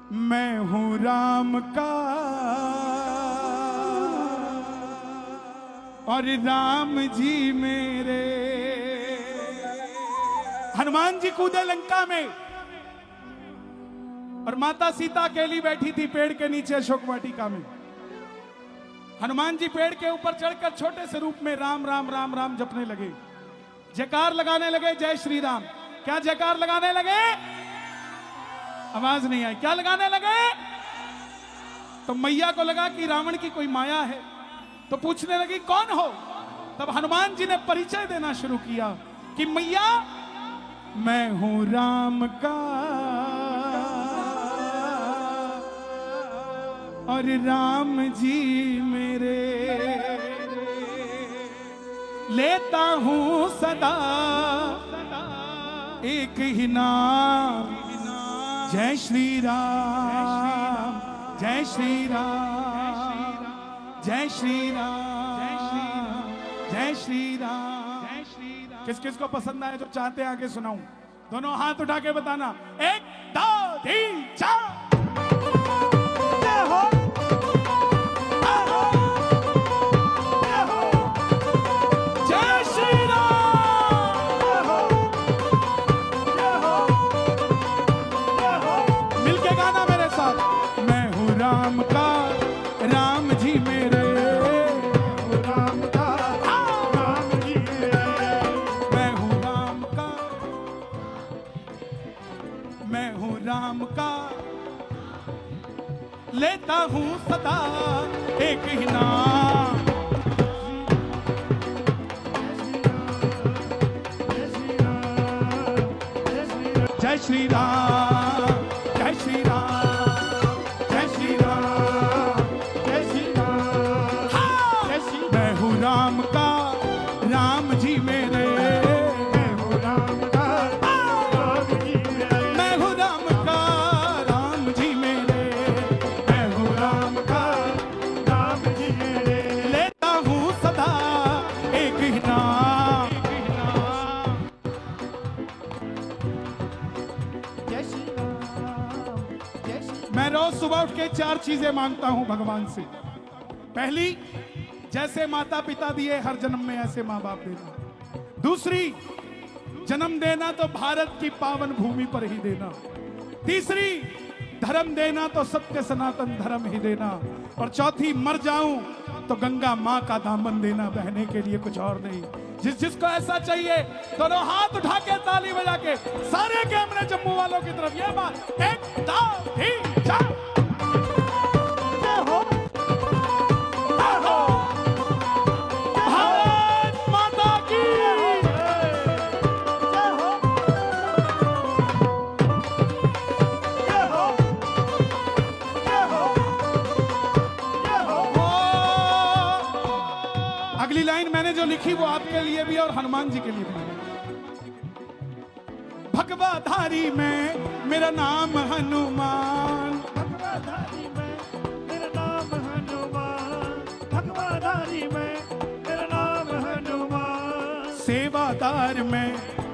मैं हूँ राम का और राम जी मेरे। हनुमान जी कूदे लंका में और माता सीता अकेली बैठी थी पेड़ के नीचे अशोक वाटिका में। हनुमान जी पेड़ के ऊपर चढ़कर छोटे से रूप में राम राम राम राम जपने लगे, जयकार लगाने लगे, जय श्री राम। क्या जयकार लगाने लगे? आवाज नहीं आई। क्या लगाने लगे? तो मैया को लगा कि रावण की कोई माया है, तो पूछने लगी कौन हो? तब हनुमान जी ने परिचय देना शुरू किया कि मैया मैं हूं राम का और राम जी मेरे। लेता हूं सदा एक ही नाम, जय श्री राम, जय श्री राम, जय श्री राम, जय श्री राम। किस किस को पसंद आए जो चाहते हैं आगे सुनाऊं? दोनों हाथ उठा के बताना। 1 2 3 4। जय हो, जय श्री राम। मिलके गाना मेरे साथ। मैं हूँ राम का, राम जी मेरे। राम का, राम जी मेरे। मैं हूँ राम का, मैं हूँ राम का। लेता हूँ सदा एक ही नाम, जय श्री राम, जय श्री राम, जय श्री राम, जय श्री राम, जय श्री। मैं हूँ राम का, राम जी मेरे। मैं हूँ राम का, राम जी मेरे। मैं हूँ राम का, राम जी मेरे। मैं हूँ राम का, राम जी मेरे। लेता हूँ सदा एक ही नाम, मैं रोज सुबह उठ के 4 चीजें मांगता हूं भगवान से। पहली, जैसे माता पिता दिए हर जन्म में ऐसे माँ बाप देना। दूसरी, जन्म देना तो भारत की पावन भूमि पर ही देना। तीसरी, धर्म देना तो सत्य सनातन धर्म ही देना। और चौथी, मर जाऊं तो गंगा माँ का दामन देना, बहने के लिए कुछ और नहीं। जिसको ऐसा चाहिए दोनों हाथ उठा के ताली बजा के सारे कैमरे जम्मू वालों की तरफ। ये बात 1 2 3 4। जय हो, जय हो, भारत माता की जय हो, जय हो, जय हो, जय हो। अगली लाइन मैंने जो लिखी वो आपके लिए भी और हनुमान जी के लिए भी। भगवाधारी में मेरा नाम हनुमान, भगवाधारी में मेरा नाम हनुमान, भगवाधारी में मेरा नाम हनुमान। सेवादार में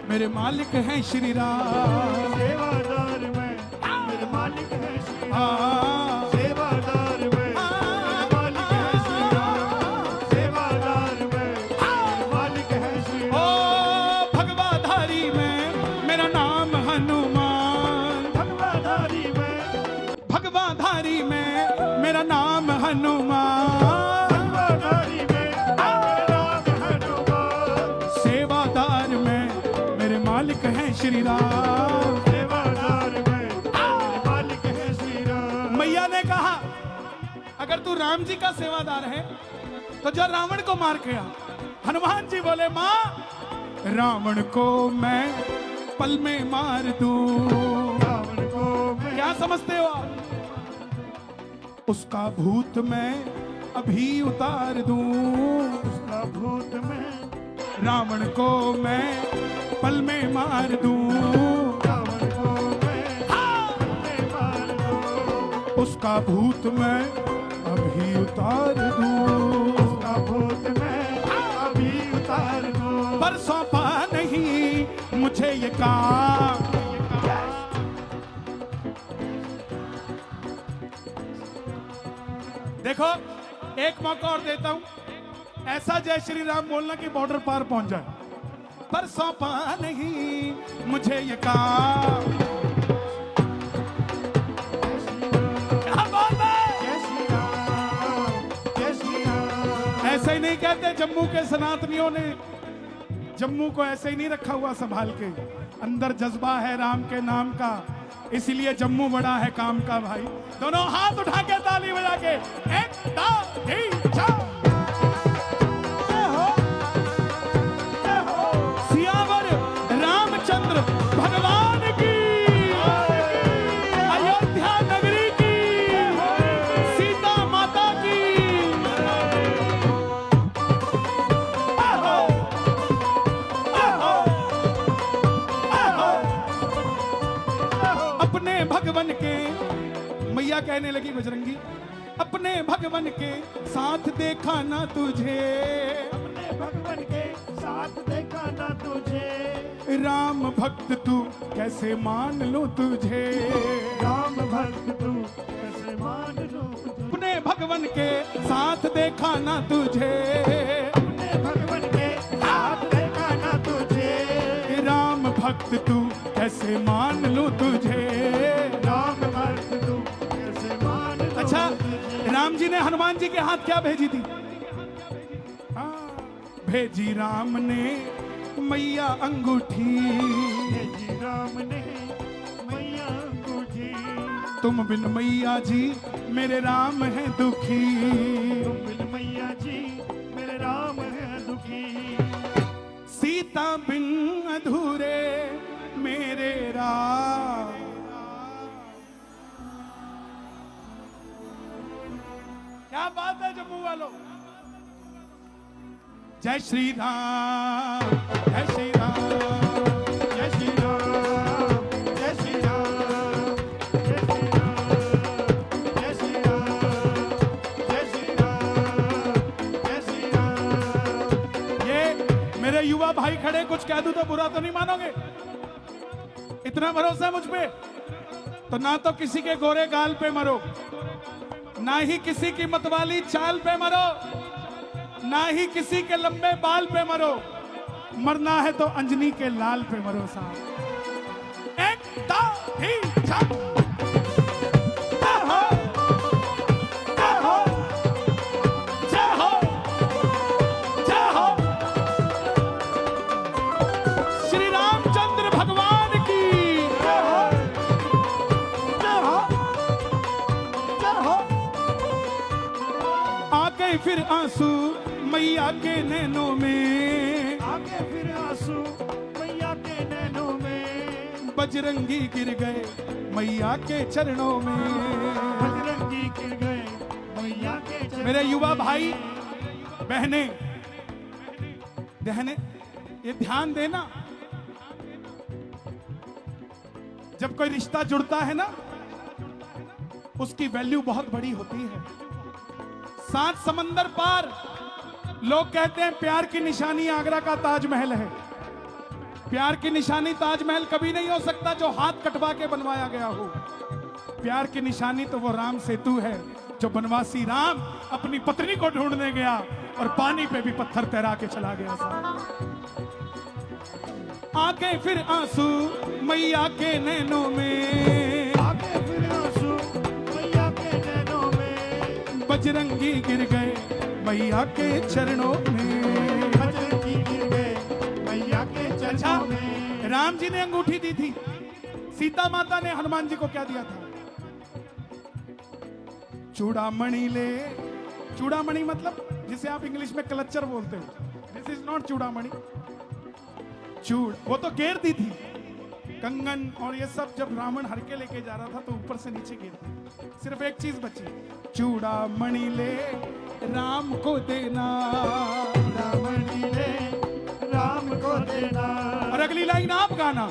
मेरे मालिक हैं श्री राम, सेवादार में मेरे मालिक हैं श्री राम। सेवादार में मेरा नाम हनुमान, भगवाधारी में मेरा नाम हनुमान। सेवादार में मेरे मालिक हैं श्री राम, सेवादार में मेरे मालिक हैं श्री राम। मैया ने कहा अगर तू राम जी का सेवादार है तो जो रावण को मार के आ। हनुमान जी बोले माँ, रावण को मैं पल में मार दूं। रावण को मैं, क्या समझते हो आप? उसका भूत मैं अभी उतार दूं, उसका भूत मैं रावण को मैं पल में मार दूं। रावण को मैं पल में मार दूं, उसका भूत मैं अभी उतार दूं, उसका भूत मैं अभी उतार दूं। पर सौंपा नहीं मुझे ये काम, देखो एक मौका और देता हूं, ऐसा जय श्री राम बोलना कि बॉर्डर पार पहुंच जाए। पर सौंपा नहीं मुझे ये काम। क्या बात है? ऐसे ही नहीं कहते जम्मू के सनातनियों ने, जम्मू को ऐसे ही नहीं रखा हुआ संभाल के। अंदर जज्बा है राम के नाम का, इसीलिए जम्मू बड़ा है काम का भाई। दोनों हाथ उठा के ताली बजा के एक दो तीन चार। सियावर रामचंद्र भगवान की, अयोध्या नगरी की, सीता माता की। अपने भगवन के, मैया कहने लगी बजरंगी, अपने भगवन के साथ देखा ना तुझे, अपने भगवन के साथ देखा ना तुझे, राम भक्त तू कैसे मान लो तुझे, राम भक्त तू कैसे मान लो तुझे, अपने भगवन के साथ देखा ना तुझे, अपने भगवन के साथ देखा ना तुझे, राम भक्त तू कैसे मान लो तुझे, राम भक्त तू कैसे मान लो। अच्छा, राम जी ने हनुमान जी के हाथ क्या भेजी थी? हाँ, भेजी राम ने मैया अंगूठी, भेजी राम ने मैया अंगूठी, तुम बिन मैया जी मेरे राम है दुखी, तुम बिन मैया जी मेरे राम है दुखी, सीता बिन अधूरे मेरे राम। क्या बात है जम्मू वालों। जय श्री राम, जय श्री राम, जय श्री राम, जय श्री राम, जय श्री राम, जय श्री राम, जय श्री राम, जय श्री राम। ये मेरे युवा भाई खड़े, कुछ कह दूं तो बुरा तो नहीं मानोगे? इतना भरोसा है मुझ पे? तो ना तो किसी के गोरे गाल पे मरो, ना ही किसी की मतवाली चाल पे मरो, ना ही किसी के लंबे बाल पे मरो, मरना है तो अंजनी के लाल पे मरो साहब। एक दो तीन चार। जय हो, जय हो, जय हो, जय हो। श्री रामचंद्र भगवान की जय हो, जय हो, जय हो। आ गए फिर आंसू मैया के नैनों में, आगे फिर आंसू मैया के नैनों में, बजरंगी गिर गए मैया के चरणों में। बजरंगी गिर गए मैया के चरणों मेरे युवा में। भाई बहने, बहने ये ध्यान देना, जब कोई रिश्ता जुड़ता है ना, उसकी वैल्यू बहुत बड़ी होती है। 7 समंदर पार लोग कहते हैं प्यार की निशानी आगरा का ताजमहल है। प्यार की निशानी ताजमहल कभी नहीं हो सकता जो हाथ कटवा के बनवाया गया हो। प्यार की निशानी तो वो राम सेतु है जो बनवासी राम अपनी पत्नी को ढूंढने गया और पानी पे भी पत्थर तैरा के चला गया। आके फिर आंसू मैया के नैनों में, आगे फिर आंसू मैया के नैनों में, बजरंगी गिर गए मैया के चरणों में। बजरंगी गिर गए मैया के अच्छा, चरणों में। राम जी ने अंगूठी दी थी, सीता माता ने हनुमान जी को क्या दिया था? चूड़ामणि ले। चूड़ामणि मतलब जिसे आप इंग्लिश में क्लचर बोलते हो, दिस इज नॉट चूड़ामणि। चूड़ वो तो घेर दी थी, कंगन और ये सब जब रावण हर के लेके जा रहा था तो ऊपर से नीचे गिर दी। सिर्फ एक चीज बची, चूड़ामणि ले राम को देना, चूड़ामणि ले राम को देना। और अगली लाइन आप गाना,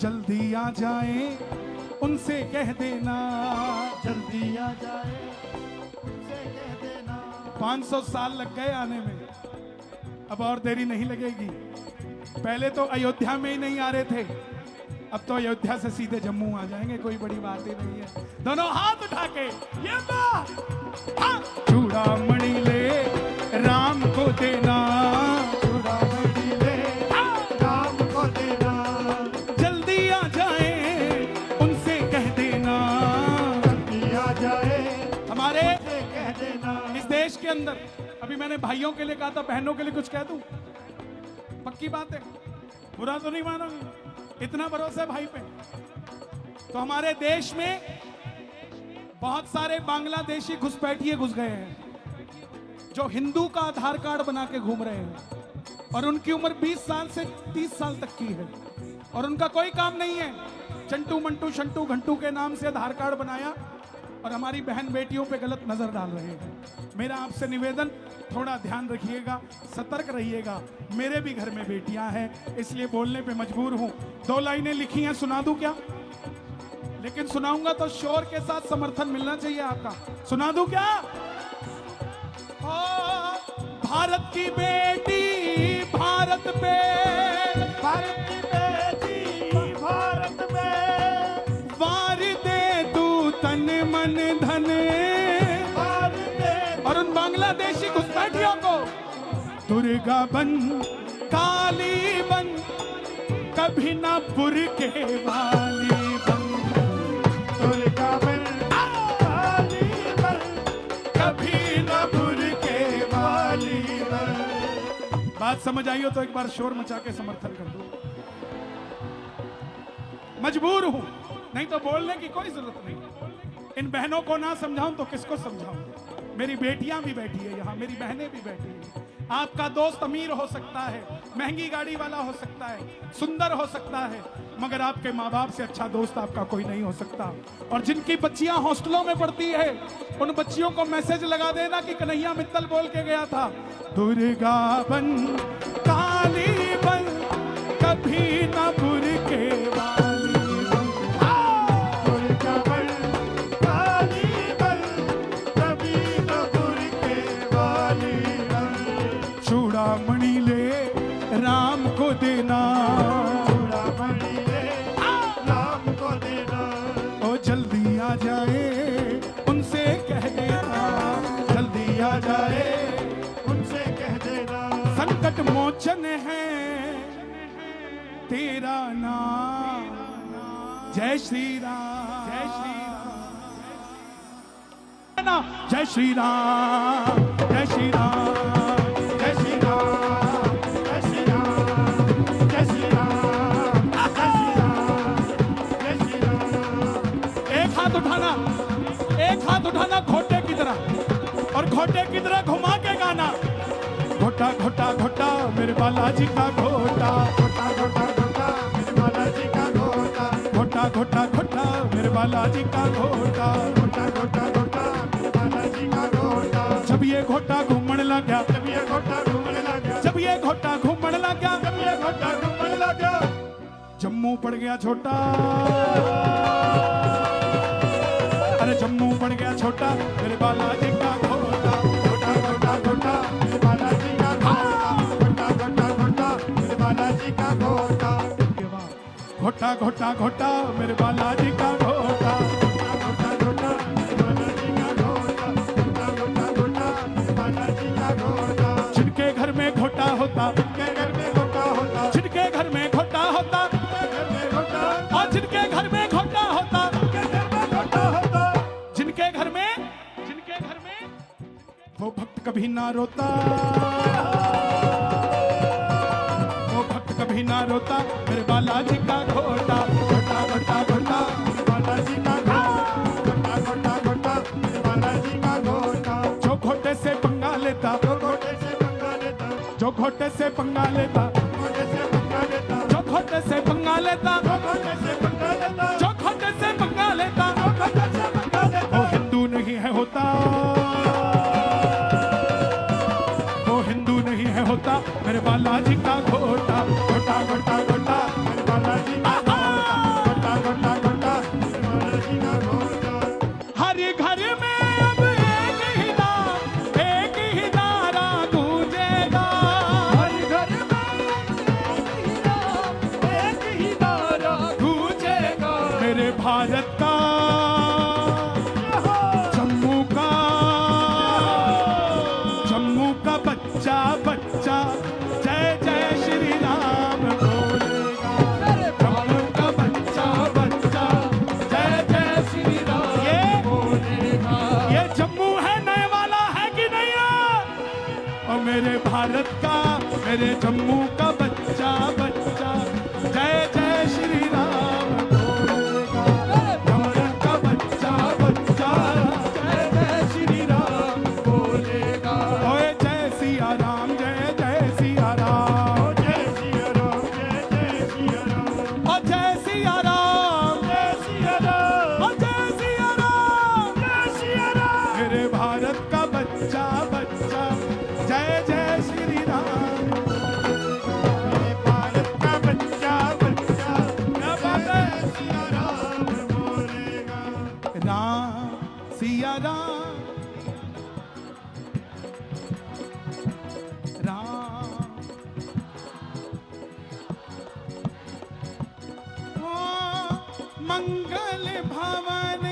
जल्दी आ जाए उनसे कह देना, जल्दी आ जाए उनसे कह देना। 500 साल लग गए आने में, अब और देरी नहीं लगेगी। पहले तो अयोध्या में ही नहीं आ रहे थे, अब तो अयोध्या से सीधे जम्मू आ जाएंगे, कोई बड़ी बात ही नहीं है। दोनों हाथ उठा के ये चूड़ामणि ले राम को देना, चूड़ामणि ले राम को देना, जल्दी आ जाए उनसे कह देना, जल्दी आ जाए हमारे उनसे कह देना। इस देश के अंदर, अभी मैंने भाइयों के लिए कहा था, बहनों के लिए कुछ कह दूं? पक्की बात है, बुरा तो नहीं मानोगे, इतना भरोसा है भाई पे। तो हमारे देश में बहुत सारे बांग्लादेशी घुसपैठिए घुस गए हैं जो हिंदू का आधार कार्ड बना के घूम रहे हैं, और उनकी उम्र 20 साल से 30 साल तक की है, और उनका कोई काम नहीं है, चंटू मंटू शंटू घंटू के नाम से आधार कार्ड बनाया और हमारी बहन बेटियों पे गलत नजर डाल रहे हैं। मेरा आपसे निवेदन, थोड़ा ध्यान रखिएगा, सतर्क रहिएगा। मेरे भी घर में बेटियां हैं, इसलिए बोलने पे मजबूर हूं। 2 लाइनें लिखी हैं, सुना दूं क्या? लेकिन सुनाऊंगा तो शोर के साथ समर्थन मिलना चाहिए आपका। सुना दूं क्या? भारत की बेटी भारत पे, भारत की बेटी भारत में, वार दे तू तन मन धन, वार दे और उन बांग्लादेशी घुसपैठियों को दुर्गा बन काली बन, कभी ना बुरके वाली बन, दुर्गा बन काली बन, कभी ना बुरके वाली बन। बात समझ आई हो तो एक बार शोर मचा के समर्थन कर दो। मजबूर हूं, नहीं तो बोलने की कोई जरूरत नहीं। इन बहनों को ना समझाऊं तो किसको समझाऊं? मेरी बेटियां भी बैठी है यहाँ, मेरी बहनें भी बैठी है। आपका दोस्त अमीर हो सकता है, महंगी गाड़ी वाला हो सकता है, सुंदर हो सकता है, मगर आपके माँ बाप से अच्छा दोस्त आपका कोई नहीं हो सकता। और जिनकी बच्चियां हॉस्टलों में पढ़ती है, उन बच्चियों को मैसेज लगा देना कि कन्हैया मित्तल बोल के गया था, दुर्गा बन काली बन, कभी ना बुरके वाली बन। दुर्गा बन काली बन, कभी न बुरके वाली बन। चूड़ामणि ले राम को देना, चूड़ामणि ले राम को देना, ओ जल्दी आ जाए उनसे कह देना, जल्दी आ जाए उनसे कह देना। संकट मोचन है तेरा नाम, जय श्री राम, जय श्री राम, जय श्री राम, जय श्री राम, जय श्री राम, जय श्री राम, जय श्री राम, जय श्री राम, जय श्री राम। एक हाथ उठाना, एक हाथ उठाना घोटे की तरह, और घोटे की तरह घुमा के गाना, घोटा घोटा घोटा मेरे बालाजी का घोटा, घोटा घोटा घोटा मेरे बालाजी का घोटा, घोटा घोटा घोटा मेरे बालाजी का घोटा। घोटा घोटा घोटा मेरे बालाजी का घोटा। जब ये घोटा घूमने लगा, जब ये घोटा घूमने लगा, जब ये घोटा घूमने लगा, जब ये घोटा घूमने लगा, जम्मू पड़ गया छोटा, अरे जम्मू पड़ गया छोटा मेरे बालाजी का घोटा। घोटा घोटा घोटा मेरे बालाजी का घोटा, घोटा घोटा घोटा मेरे बालाजी का घोटा। घोटा घोटा घोटा मेरे बालाजी का घोटा, घोटा घोटा मेरे बालाजी का घोटा, घोटा घोटा घोटा मेरे बालाजी का घोटा। जिनके घर में घोटा होता, जिनके घर में घोटा होता, जिनके घर में घोटा होता, घर में घोटा, और जिनके घर में घोटा होता, जिनके घर में घोटा होता, जिनके घर में वो भक्त कभी ना रोता, वो भक्त कभी ना रोता मेरे बालाजी का घोटा। घोटा घोटा घोटा मेरे बालाजी का घोटा, घोटा घोटा घोटा मेरे बालाजी का घोटा। जो घोटे से पंगा लेता, जो घोटे से पंगा लेता, जो घोटे से पंगा लेता, घोटे से पंगा लेता, जो घोटे से पंगा लेता, जो घोटे से पंगा लेता, जो घोटे से पंगा लेता, जो घोटे से पंगा लेता, वो हिंदू नहीं है होता, वो हिंदू नहीं है होता मेरे बालाजी का घोटा। घोटा घोटा घोटा मेरे बालाजी का घोटा, घोटा घोटा घोटा मेरे बालाजी का घोटा। हर घर में अब एक ही नाम, एक ही नारा गूंजेगा, हर घर में एक ही नाम, एक ही नारा गूंजेगा, अरे जम्मू का बच्चा बच्चा जय जय श्री राम बोलेगा। भारत का बच्चा बच्चा जय जय श्री राम बोलेगा। ओए जय सिया राम जय जय सिया राम। ओ जय सिया राम जय जय सिया राम। ओ जय सिया राम जय सिया राम ओ जय सिया राम। जय सिया राम। मेरे भारत का बच्चा बच्चा जय जय श्री राम। मेरे भारत का बच्चा बच्चा क्या बात है? जय सिया राम बोलेगा। राम सिया राम राम। ओ मंगल भवन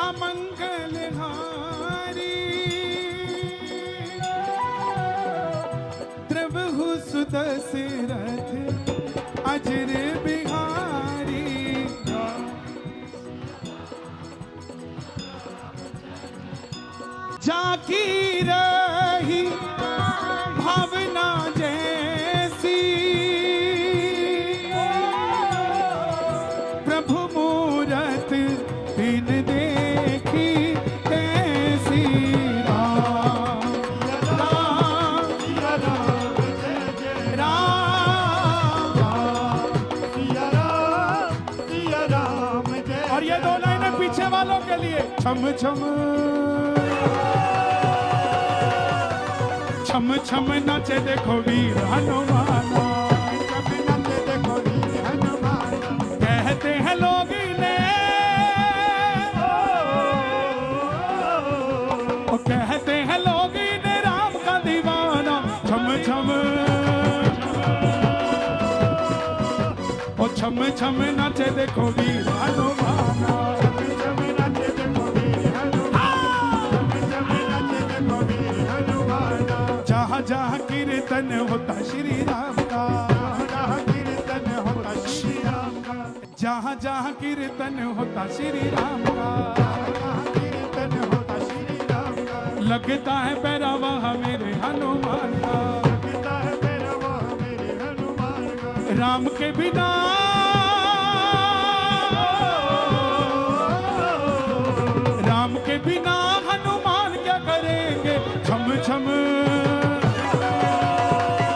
अमंगल हारी द्रवहु सुदशरथ अजर बिहारी। जाकी रही भावना जैसी प्रभु मूरत बिन देखी कैसी। राम राम सिया राम जय जय राम। सिया राम जय। और ये दो लाइनें पीछे वालों के लिए। छम छम छम छम नाचे देखो वीर हनुमान। छम नाचे देखो वीर हनुमान। कहते हैं लोग इन्हें और कहते हैं लोग इन्हें राम का दीवाना। छम छम ओ छम छम नाचे देखो वीर हनुमान। छम छम नाचे देखो वीर हनुमान। छम नाचे देखो वीर हनुमान। जहाँ जहाँ कीर्तन होता श्री राम का। जहाँ कीर्तन होता श्री राम का। जहाँ जहाँ कीर्तन होता श्री राम का। जहाँ कीर्तन होता श्री राम का। लगता है पैरावा मेरे हनुमान का। लगता है मेरा वह मेरे हनुमान का। राम के बिना राम के बिना हनुमान क्या करेंगे। छम छम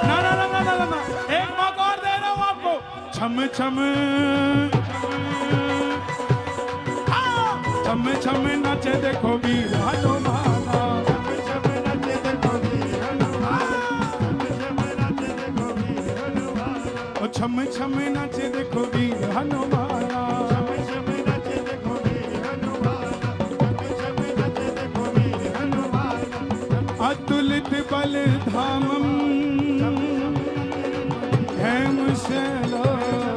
ना ना ना ना ना ना एक मौका और दे रहा हूं आपको। छम छम छम छम नाचे देखो वीर हनुमान। छम छम नाचे देखो वीर हनुमान। छम छम नाचे देखो वीर हनुमान। ओ छम छम नाचे देखो वीर हनुमान। छम छम नाचे देखो वीर हनुमान। छम छम नाचे देखो वीर हनुमान। अतुलित बल धामम हेम शैलावदेहम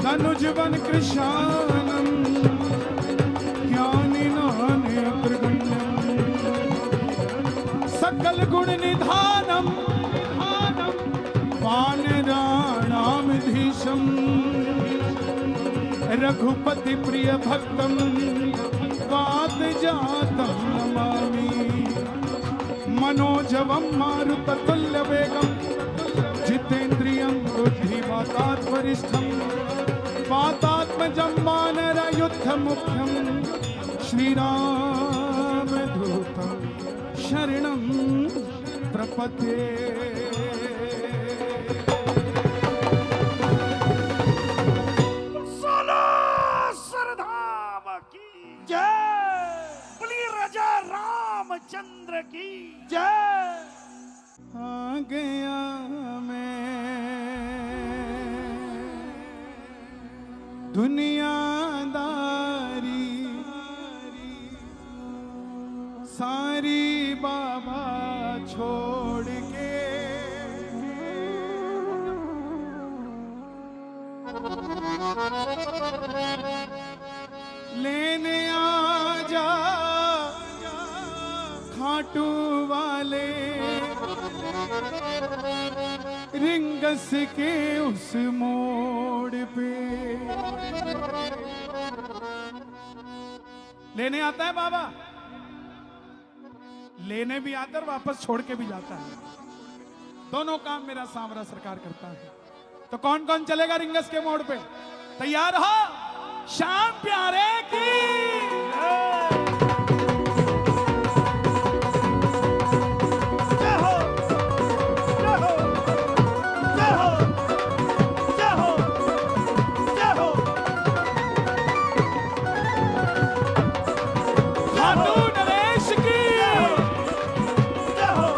तनुजवन कृशानम ज्ञानिनाने अग्रगण्यम सकल गुण निधानम वानराणामधीशम रघुपति प्रिय भक्तम वात जातम नमामि। मनोजवम मारुततुल्य वेगम जितेन्द्रियं बुद्धिमतात् वरिष्ठम वातात्मजं वानरयुद्ध मुख्यम श्रीरामदूतं शरणं प्रपद्ये। सोलो सरधाम की जय। बोलिए राजा रामचंद्र की जय। आ गया मैं दुनियादारी सारी बाबा छोड़ के। लेने आ जा खाटू वाले रिंगस के उस मोड़ पे। लेने आता है बाबा, लेने भी आता है और वापस छोड़ के भी जाता है। दोनों काम मेरा सांवरा सरकार करता है। तो कौन कौन चलेगा रिंगस के मोड़ पे? तैयार हो? श्याम प्यारे की जय हो, जय हो, जय हो, जय हो, जय हो। खाटू नरेश की जय हो,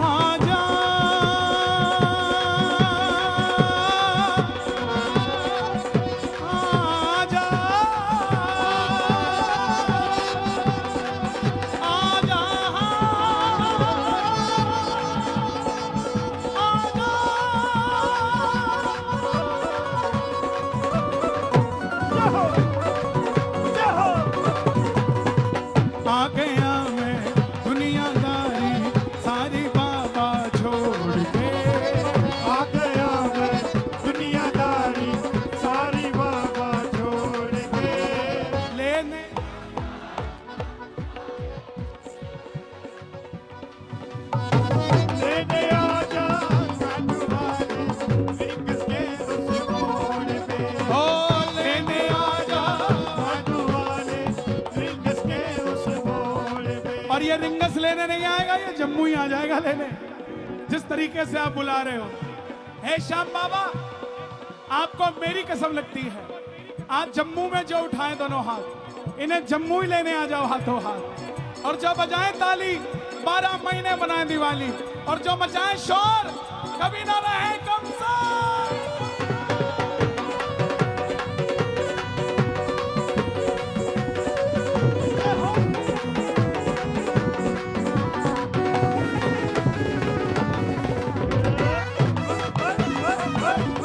आजा आजा आजा जय हो, जय हो। आ गया मैं दुनियादारी सारी बाबा छोड़ के। आ गया मैं दुनियादारी सारी बाबा छोड़ के। लेने लेने आजा खाटू वाले रिंगस के उस मोड़ पे। ओ लेने आजा। खाटू वाले रिंगस के उस मोड़ पे। और ये रिंगस लेने नहीं आएगा, ये जम्मू ही आ जाएगा लेने, जिस तरीके से आप बुला रहे हो। हे श्याम बाबा, आपको मेरी कसम लगती है, आज जम्मू में जो उठाए दोनों हाथ, इन्हें जम्मू ही लेने आ जाओ हाथों हाथ। और जो बजाए ताली, 12 महीने बनाए दिवाली, और जो मचाए शोर, कभी ना रहे कमजोर।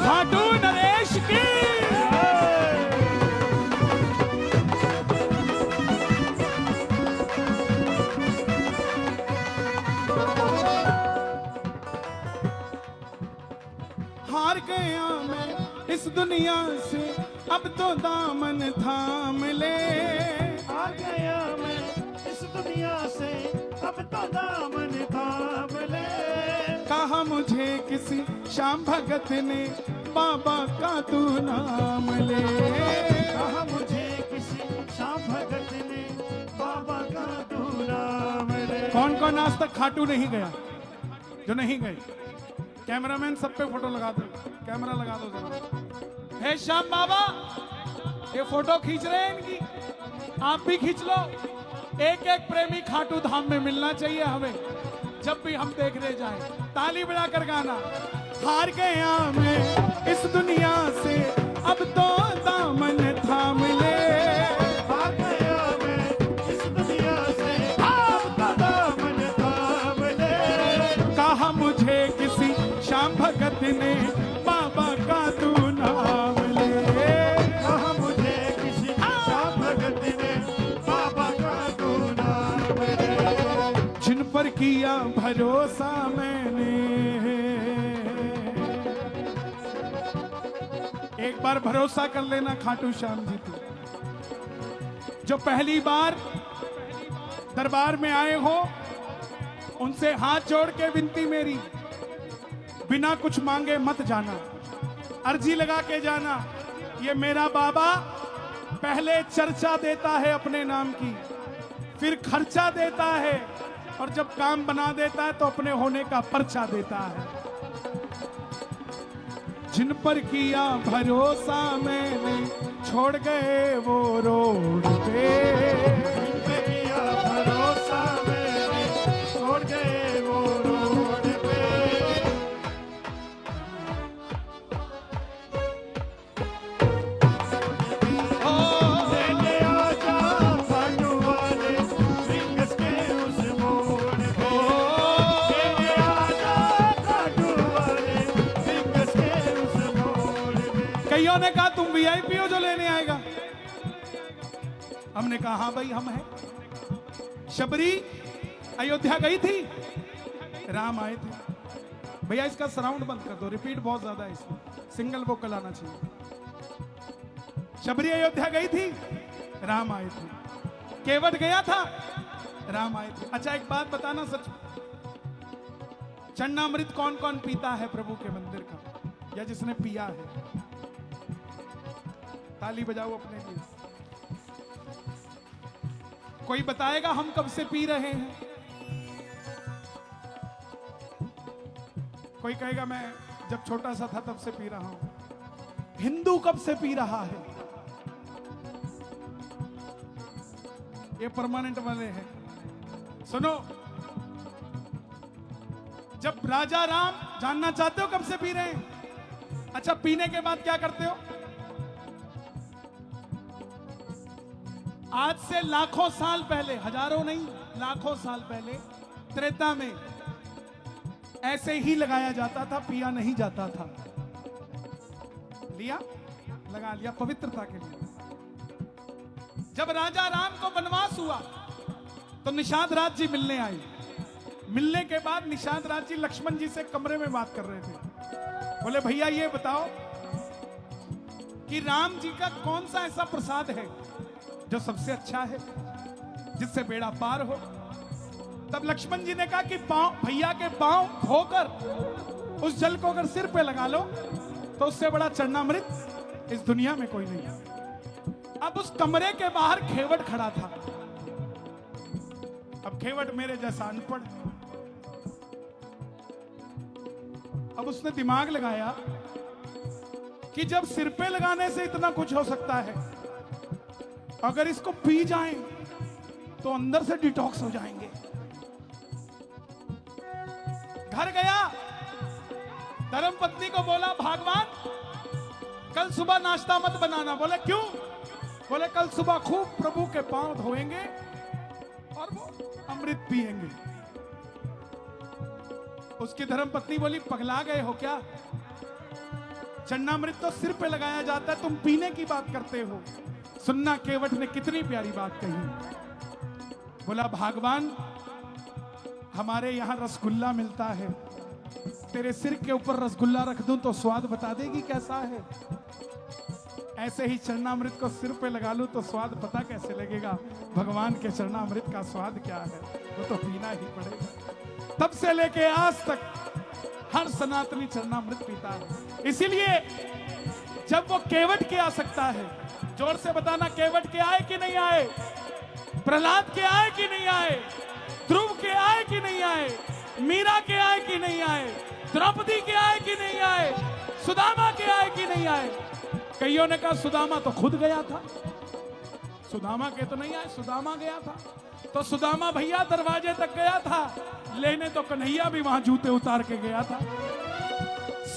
खाटू नरेश की हार गया मैं इस दुनिया से, अब तो दामन थाम ले। आ गया मैं इस दुनिया से, अब तो दामन थाम ले। कहा मुझे किसी श्याम भगत ने, बाबा का तू नाम ले। कहा मुझे किसी श्याम भगत ने, बाबा का तू नाम ले। कौन कौन आज तक खाटू नहीं गया? जो नहीं गए, कैमरामैन सब पे फोटो लगा दो, कैमरा लगा दो जरा। हे श्याम बाबा, ये फोटो खींच रहे हैं इनकी, आप भी खींच लो। एक एक प्रेमी खाटू धाम में मिलना चाहिए हमें, जब भी हम देखने जाए। ताली बजाकर गाना। हार गया मैं इस दुनिया से, अब तो दामन थाम ले। आ गया मैं इस दुनिया से, अब तो दामन थाम ले। कहा मुझे किसी श्याम भगत ने, बाबा का तू नाम ले। कहा मुझे किसी श्याम भगत ने, बाबा का तू नाम ले। जिन पर किया भरोसा मैंने, एक बार भरोसा कर लेना खाटू श्याम जी तू। जो पहली बार दरबार में आए हो, उनसे हाथ जोड़ के विनती मेरी, बिना कुछ मांगे मत जाना, अर्जी लगा के जाना। ये मेरा बाबा पहले चर्चा देता है अपने नाम की, फिर खर्चा देता है, और जब काम बना देता है तो अपने होने का पर्चा देता है। जिन पर किया भरोसा मैंने, छोड़ गए वो रोड पे। जिन पे किया भरोसा मैंने, छोड़ गए वो रोड पे। लेने आजा खाटू वाले रिंगस के उस मोड़ पे। लेने आजा खाटू वाले रिंगस के उस मोड़ पे। कईयों ने कहा तुम वीआईपी हो जो लेने आएगा। हमने कहा हाँ भाई हम हैं। शबरी अयोध्या गई थी, राम आए थे। भैया इसका साउंड बंद कर दो, रिपीट बहुत ज्यादा है इसमें, सिंगल वोकल आना चाहिए। शबरी अयोध्या गई थी, राम आए थे। केवट गया था, राम आए थे। अच्छा एक बात बताना सच, चरणामृत कौन कौन पीता है प्रभु के मंदिर का, या जिसने पिया है? ताली बजाओ अपने लिए। कोई बताएगा हम कब से पी रहे हैं? कोई कहेगा मैं जब छोटा सा था तब से पी रहा हूं। हिंदू कब से पी रहा है? ये परमानेंट वाले हैं। सुनो, जब राजा राम, जानना चाहते हो कब से पी रहे हैं? अच्छा, पीने के बाद क्या करते हो? आज से लाखों साल पहले, हजारों नहीं लाखों साल पहले, त्रेता में ऐसे ही लगाया जाता था, पिया नहीं जाता था। लिया, लगा लिया पवित्रता के लिए। जब राजा राम को वनवास हुआ तो निषाद राज जी मिलने आए। मिलने के बाद निषाद राज जी लक्ष्मण जी से कमरे में बात कर रहे थे। बोले भैया ये बताओ कि राम जी का कौन सा ऐसा प्रसाद है जो सबसे अच्छा है, जिससे बेड़ा पार हो? तब लक्ष्मण जी ने कहा कि पांव, भैया के पांव धोकर उस जल को अगर सिर पे लगा लो तो उससे बड़ा चरणामृत इस दुनिया में कोई नहीं है। अब उस कमरे के बाहर खेवट खड़ा था। अब खेवट मेरे जैसा अनपढ़, अब उसने दिमाग लगाया कि जब सिर पे लगाने से इतना कुछ हो सकता है, अगर इसको पी जाएं तो अंदर से डिटॉक्स हो जाएंगे। घर गया, धर्मपत्नी को बोला भगवान कल सुबह नाश्ता मत बनाना। बोले क्यों? बोले कल सुबह खूब प्रभु के पांव धोएंगे और वो अमृत पिएंगे। उसकी धर्मपत्नी बोली पगला गए हो क्या? चरणामृत तो सिर पे लगाया जाता है, तुम पीने की बात करते हो। सुनना, केवट ने कितनी प्यारी बात कही। बोला भगवान हमारे यहां रसगुल्ला मिलता है, तेरे सिर के ऊपर रसगुल्ला रख दूं तो स्वाद बता देगी कैसा है? ऐसे ही चरणामृत को सिर पे लगा लूं तो स्वाद पता कैसे लगेगा? भगवान के चरणामृत का स्वाद क्या है, वो तो पीना ही पड़ेगा। तब से लेके आज तक हर सनातनी चरणामृत पीता है। इसीलिए जब वो केवट के आ सकता है, जोर से बताना, केवट के आए कि नहीं आए? प्रहलाद के आए कि नहीं आए? ध्रुव के आए कि नहीं आए? मीरा के आए कि नहीं आए? द्रौपदी के आए कि नहीं आए? सुदामा के आए कि नहीं आए? कईयों ने कहा सुदामा तो खुद गया था। सुदामा के तो नहीं आए, सुदामा गया था। तो सुदामा भैया दरवाजे तक गया था, लेने तो कन्हैया भी वहां जूते उतार के गया था।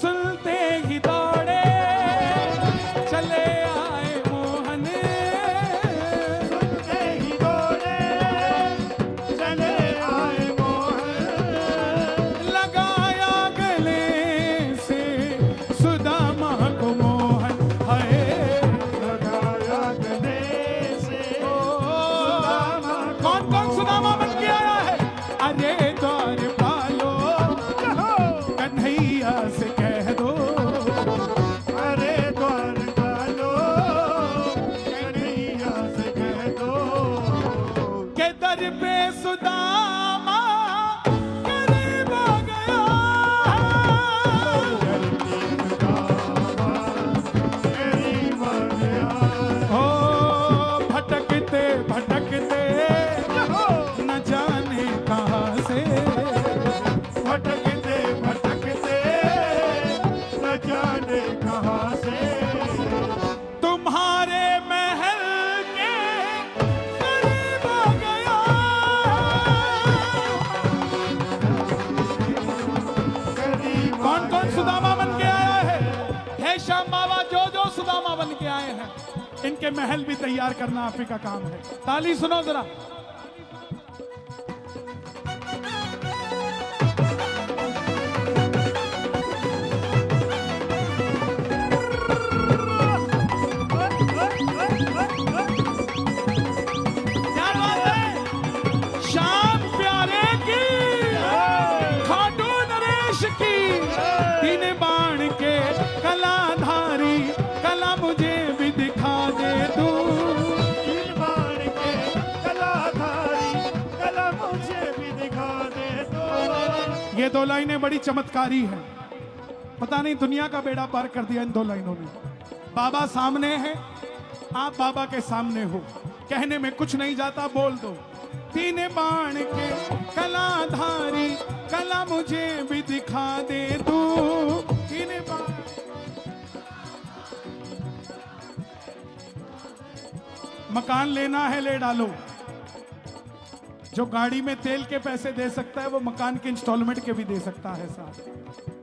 सुनते ही दौड़े चले आए मोहन, सुनते ही दौड़े चले आए मोहन, लगाया गले से सुदामा को मोहन। हाय लगाया गले से सुदामा, कौन कौन सुदामा बन के आया है? अरे द्वार पालो कन्हैया से कह दो, अरे द्वार डालो कन्हैया से कह दो, के दर पे सुदामा करीब आ गया। करीब आ गया। हो भटकते भटकते न जाने कहां से, भटकते भटकते न जाने कहां से, तुम्हारे महल के करीब आ गया। करीब आ कौन कौन गया। सुदामा बन के आया है? हे श्याम बाबा, जो जो सुदामा बन के आए हैं इनके महल भी तैयार करना आप ही का काम है। ताली सुनो जरा। क्या बात है? श्याम प्यारे की, खाटू नरेश की, तीन बाण के कलाधारी, कला मुझे भी दिखा दे तू। तीन बाण के कलाधारी ये दो लाइनें बड़ी चमत्कारी हैं, पता नहीं दुनिया का बेड़ा पार कर दिया इन दो लाइनों ने। बाबा सामने है, आप बाबा के सामने हो, कहने में कुछ नहीं जाता, बोल दो। तीन बाण के कलाधारी कला मुझे भी दिखा दे तू। तीन बाण मकान लेना है ले डालो, जो गाड़ी में तेल के पैसे दे सकता है वो मकान के इंस्टॉलमेंट के भी दे सकता है साहब,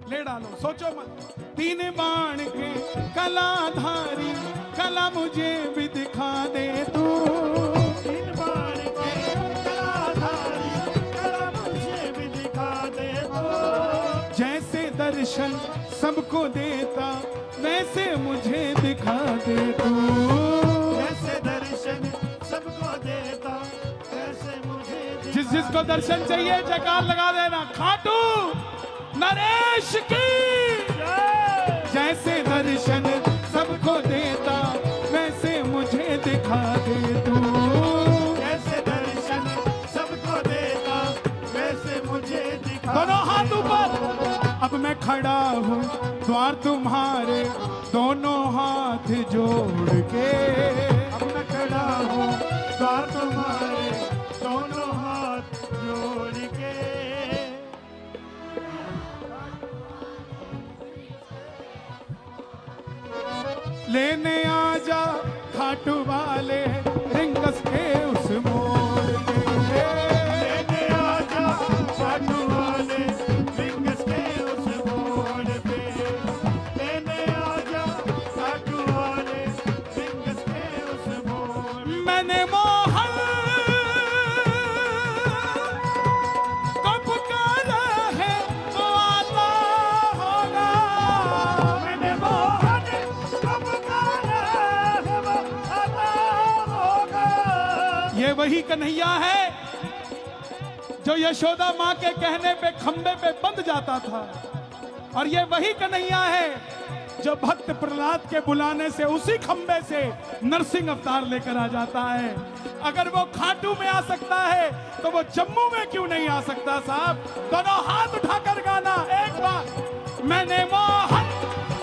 ले डालो, सोचो मत। तीन बाण के कलाधारी कला मुझे भी दिखा दे तू। तीन बाण के कलाधारी कला मुझे भी दिखा दे तू। जैसे दर्शन सबको देता वैसे मुझे दिखा दे तू। जैसे दर्शन सबको देता वैसे मुझे दिखा जिस जिसको दर्शन चाहिए जयकार लगा देना। खाटू नरेश की जैसे दर्शन सबको देता वैसे मुझे दिखा दे तू। जैसे दर्शन सबको देता वैसे मुझे दिखा। दोनों हाथ ऊपर। अब मैं खड़ा हूँ द्वार तुम्हारे दोनों हाथ जोड़ के। अब मैं खड़ा हूँ द्वार तुम्हारे दोनों हाथ जोड़ के। लेने आजा खाटू वाले रिंगस के उस मोड़ पे। लेने आजा खाटू वाले रिंगस के उस मोड़ पे। लेने आजा खाटू वाले रिंगस के उस मोड़ पे। मैंने मोहन को पुकारा है वो आता होगा। मैंने मोहन को पुकारा है वो आता होगा। ये वही कन्हैया है जो यशोदा माँ के कहने पे खंबे पे बंध जाता था, और ये वही कन्हैया है जो भक्त प्रहलाद के बुलाने से उसी खंबे से नरसिंह अवतार लेकर आ जाता है। अगर वो खाटू में आ सकता है तो वो जम्मू में क्यों नहीं आ सकता साहब? दोनों हाथ उठाकर गाना एक बार। मैंने मोहन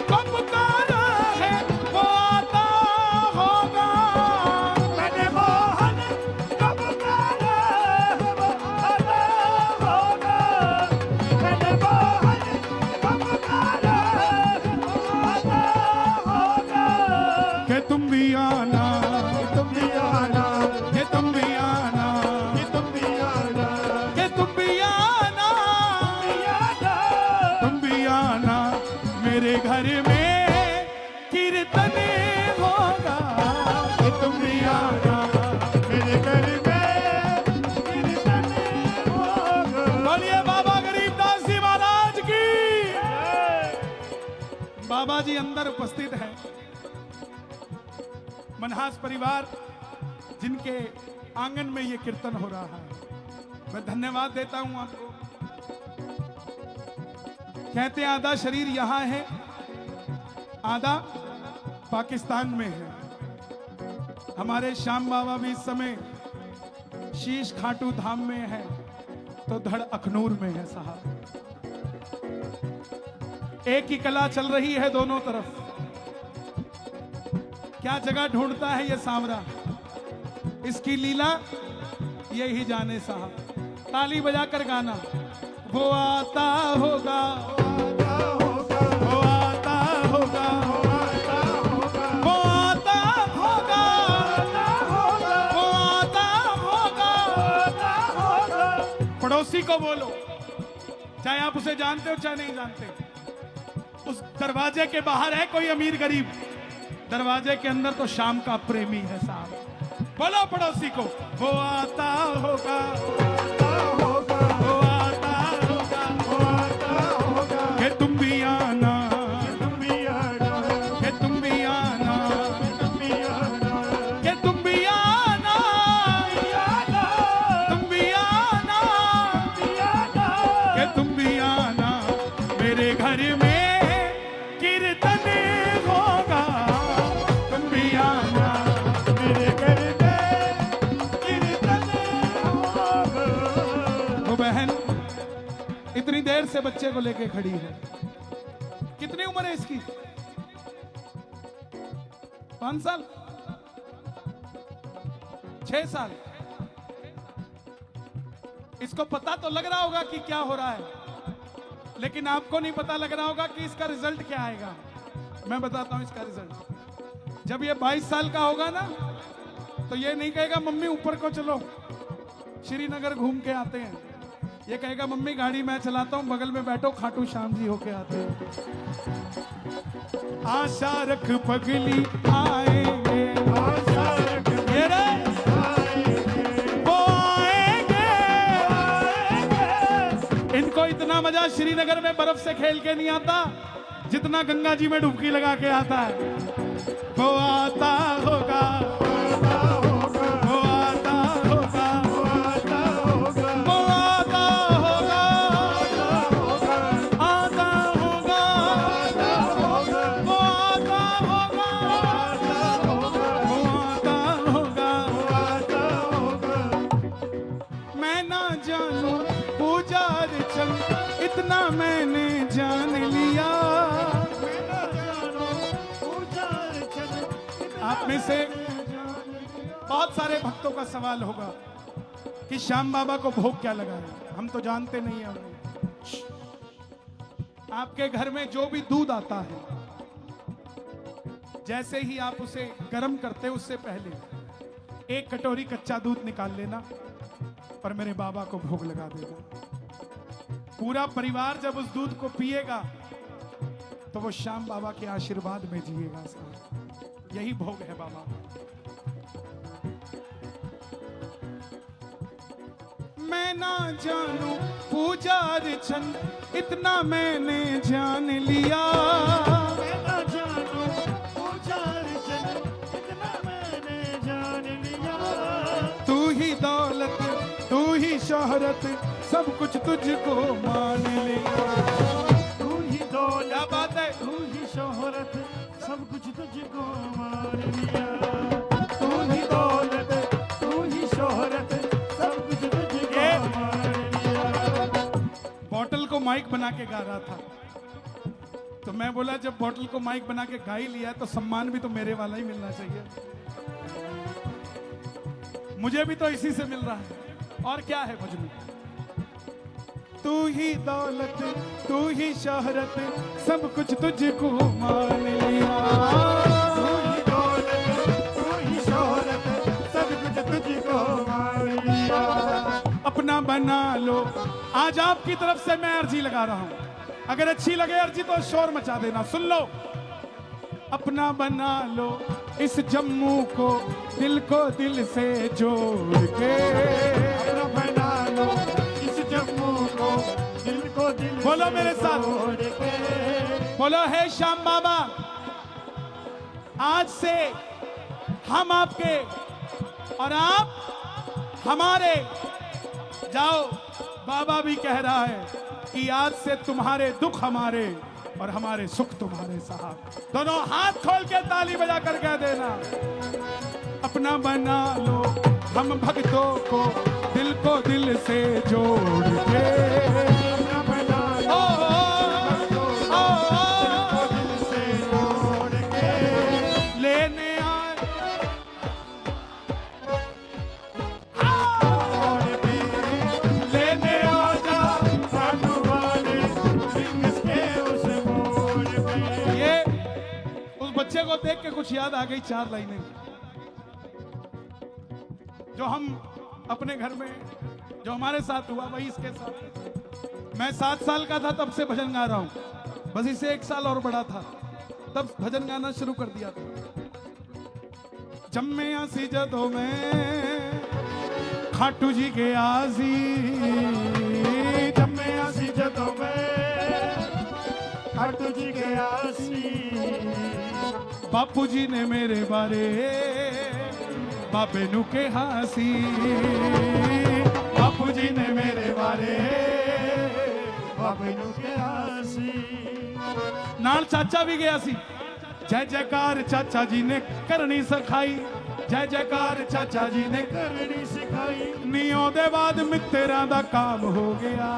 को पुकारा है वो आता होगा। मैंने मोहन को पुकारा है वो आता होगा। मैंने मोहन को पुकारा है वो आता होगा। कि तुम भी आना, तुम भी आना, कि तुम भी आना, कि तुम भी आना, कि तुम भी आना, तुम भी आना मेरे घर में कीर्तन होगा। कि तुम भी आना। मेरे घर में कीर्तन होगा। बोलिए बाबा गरीबदास जी महाराज की। बाबा जी अंदर उपस्थित हैं। मनहास परिवार जिनके आंगन में ये कीर्तन हो रहा है, मैं धन्यवाद देता हूं आपको। कहते हैं आधा शरीर यहां है, आधा पाकिस्तान में है। हमारे श्याम बाबा भी इस समय शीश खाटू धाम में है तो धड़ अखनूर में है साहब। एक ही कला चल रही है दोनों तरफ। क्या जगह ढूंढता है ये सांवरा, इसकी लीला ये ही जाने साहब। ताली बजाकर गाना। वो आता होगा, वो आता होगा, वो आता होगा, वो आता होगा। पड़ोसी को बोलो, चाहे आप उसे जानते हो चाहे नहीं जानते, उस दरवाजे के बाहर है कोई अमीर गरीब, दरवाजे के अंदर तो शाम का प्रेमी है साहब। बोलो पड़ोसी को, वो आता होगा, वो आता होगा, कि तुम भी आना, तुम भी आना, कि तुम भी आना, तुम भी आना, कि तुम भी आना, तुम भी आना, कि तुम भी आना मेरे घर में कीर्तन होगा। तुम भी आना मेरे घर में कीर्तन होगा। देर से बच्चे को लेके खड़ी है। कितनी उम्र है इसकी? 5 साल, 6 साल। इसको पता तो लग रहा होगा कि क्या हो रहा है, लेकिन आपको नहीं पता लग रहा होगा कि इसका रिजल्ट क्या आएगा। मैं बताता हूं इसका रिजल्ट। जब ये 22 साल का होगा ना, तो ये नहीं कहेगा मम्मी ऊपर को चलो, श्रीनगर घूम के आते हैं। ये कहेगा मम्मी गाड़ी मैं चलाता हूं, बगल में बैठो, खाटू श्याम जी होके आते हैं। आशा रख पगली आएंगे, आशा रख ये रे वो आएंगे। इनको इतना मजा श्रीनगर में बर्फ से खेल के नहीं आता जितना गंगा जी में डुबकी लगा के आता है। वो आता होगा, वो आता होगा, वो आता होगा, आता होगा, वो आता होगा, वो आता होगा। मैं ना जानू पूजा अर्चन, इतना मैंने जान लिया। आप में से बहुत सारे भक्तों का सवाल होगा कि श्याम बाबा को भोग क्या लगा है, हम तो जानते नहीं हैं उन्हें। आपके घर में जो भी दूध आता है, जैसे ही आप उसे गर्म करते, उससे पहले 1 कटोरी कच्चा दूध निकाल लेना और मेरे बाबा को भोग लगा देना। पूरा परिवार जब उस दूध को पिएगा तो वो श्याम बाबा के आशीर्वाद में जिएगा साहब। यही भोग है बाबा। मैं ना जानू पूजा अर्चन, इतना मैंने जान लिया। मैं ना जानू पूजा अर्चन, इतना मैंने जान लिया। तू ही दौलत, तू ही शोहरत, सब कुछ तुझको मान लिया। तू ही दौलत, क्या बात है, तू ही शोहरत, सब कुछ तुझको मान लिया। तू ही दौलत, तू ही शोहरत, सब कुछ तुझको मान लिया। बॉटल को माइक बना के गा रहा था, तो मैं बोला जब बॉटल को माइक बना के गा ही लिया तो सम्मान भी तो मेरे वाला ही मिलना चाहिए। मुझे भी तो इसी से मिल रहा है, और क्या है मुझ में। तू ही दौलत, तू ही शोहरत, सब कुछ तुझको मान लिया। तू ही दौलत, तू ही शोहरत, सब कुछ तुझको मान लिया। अपना बना लो। आज आपकी तरफ से मैं अर्जी लगा रहा हूं, अगर अच्छी लगे अर्जी तो शोर मचा देना। सुन लो, अपना बना लो इस जम्मू को, दिल को दिल से जोड़ के। अपना बना लो इस जम्मू को, दिल को दिल बोलो मेरे साथ, जोड़ के। बोलो है श्याम बाबा, आज से हम आपके और आप हमारे। जाओ, बाबा भी कह रहा है कि आज से तुम्हारे दुख हमारे और हमारे सुख तुम्हारे साहब। दोनों हाथ खोल के ताली बजा कर कह देना, अपना बना लो हम भक्तों को, दिल को दिल से जोड़ के। अपना बना लो दिल को दिल से जोड़ के। लेने लेने आ जा साधु वाले सिंह के उस मोड़ पे। ये उस बच्चे को देख के कुछ याद आ गई 4 लाइनें जो हम अपने घर में, जो हमारे साथ हुआ वही इसके साथ। मैं 7 साल का था तब से भजन गा रहा हूं, बस इससे 1 साल और बड़ा था तब भजन गाना शुरू कर दिया था। जम्मे आसी जदों में खाटू जी के आसी, जम्मे आसी जदों में खाटू जी के आसी। बापू जी ने मेरे बारे बाबे नु के हासी। बापू जी ने मेरे बारे बाबे नु के हासी। नाल चाचा भी गया सी। जय जयकार चाचा जी ने करनी सिखाई, जय जयकार चाचा जी ने करनी सिखाई। नी ओदे बाद मित्तरां दा काम हो गया।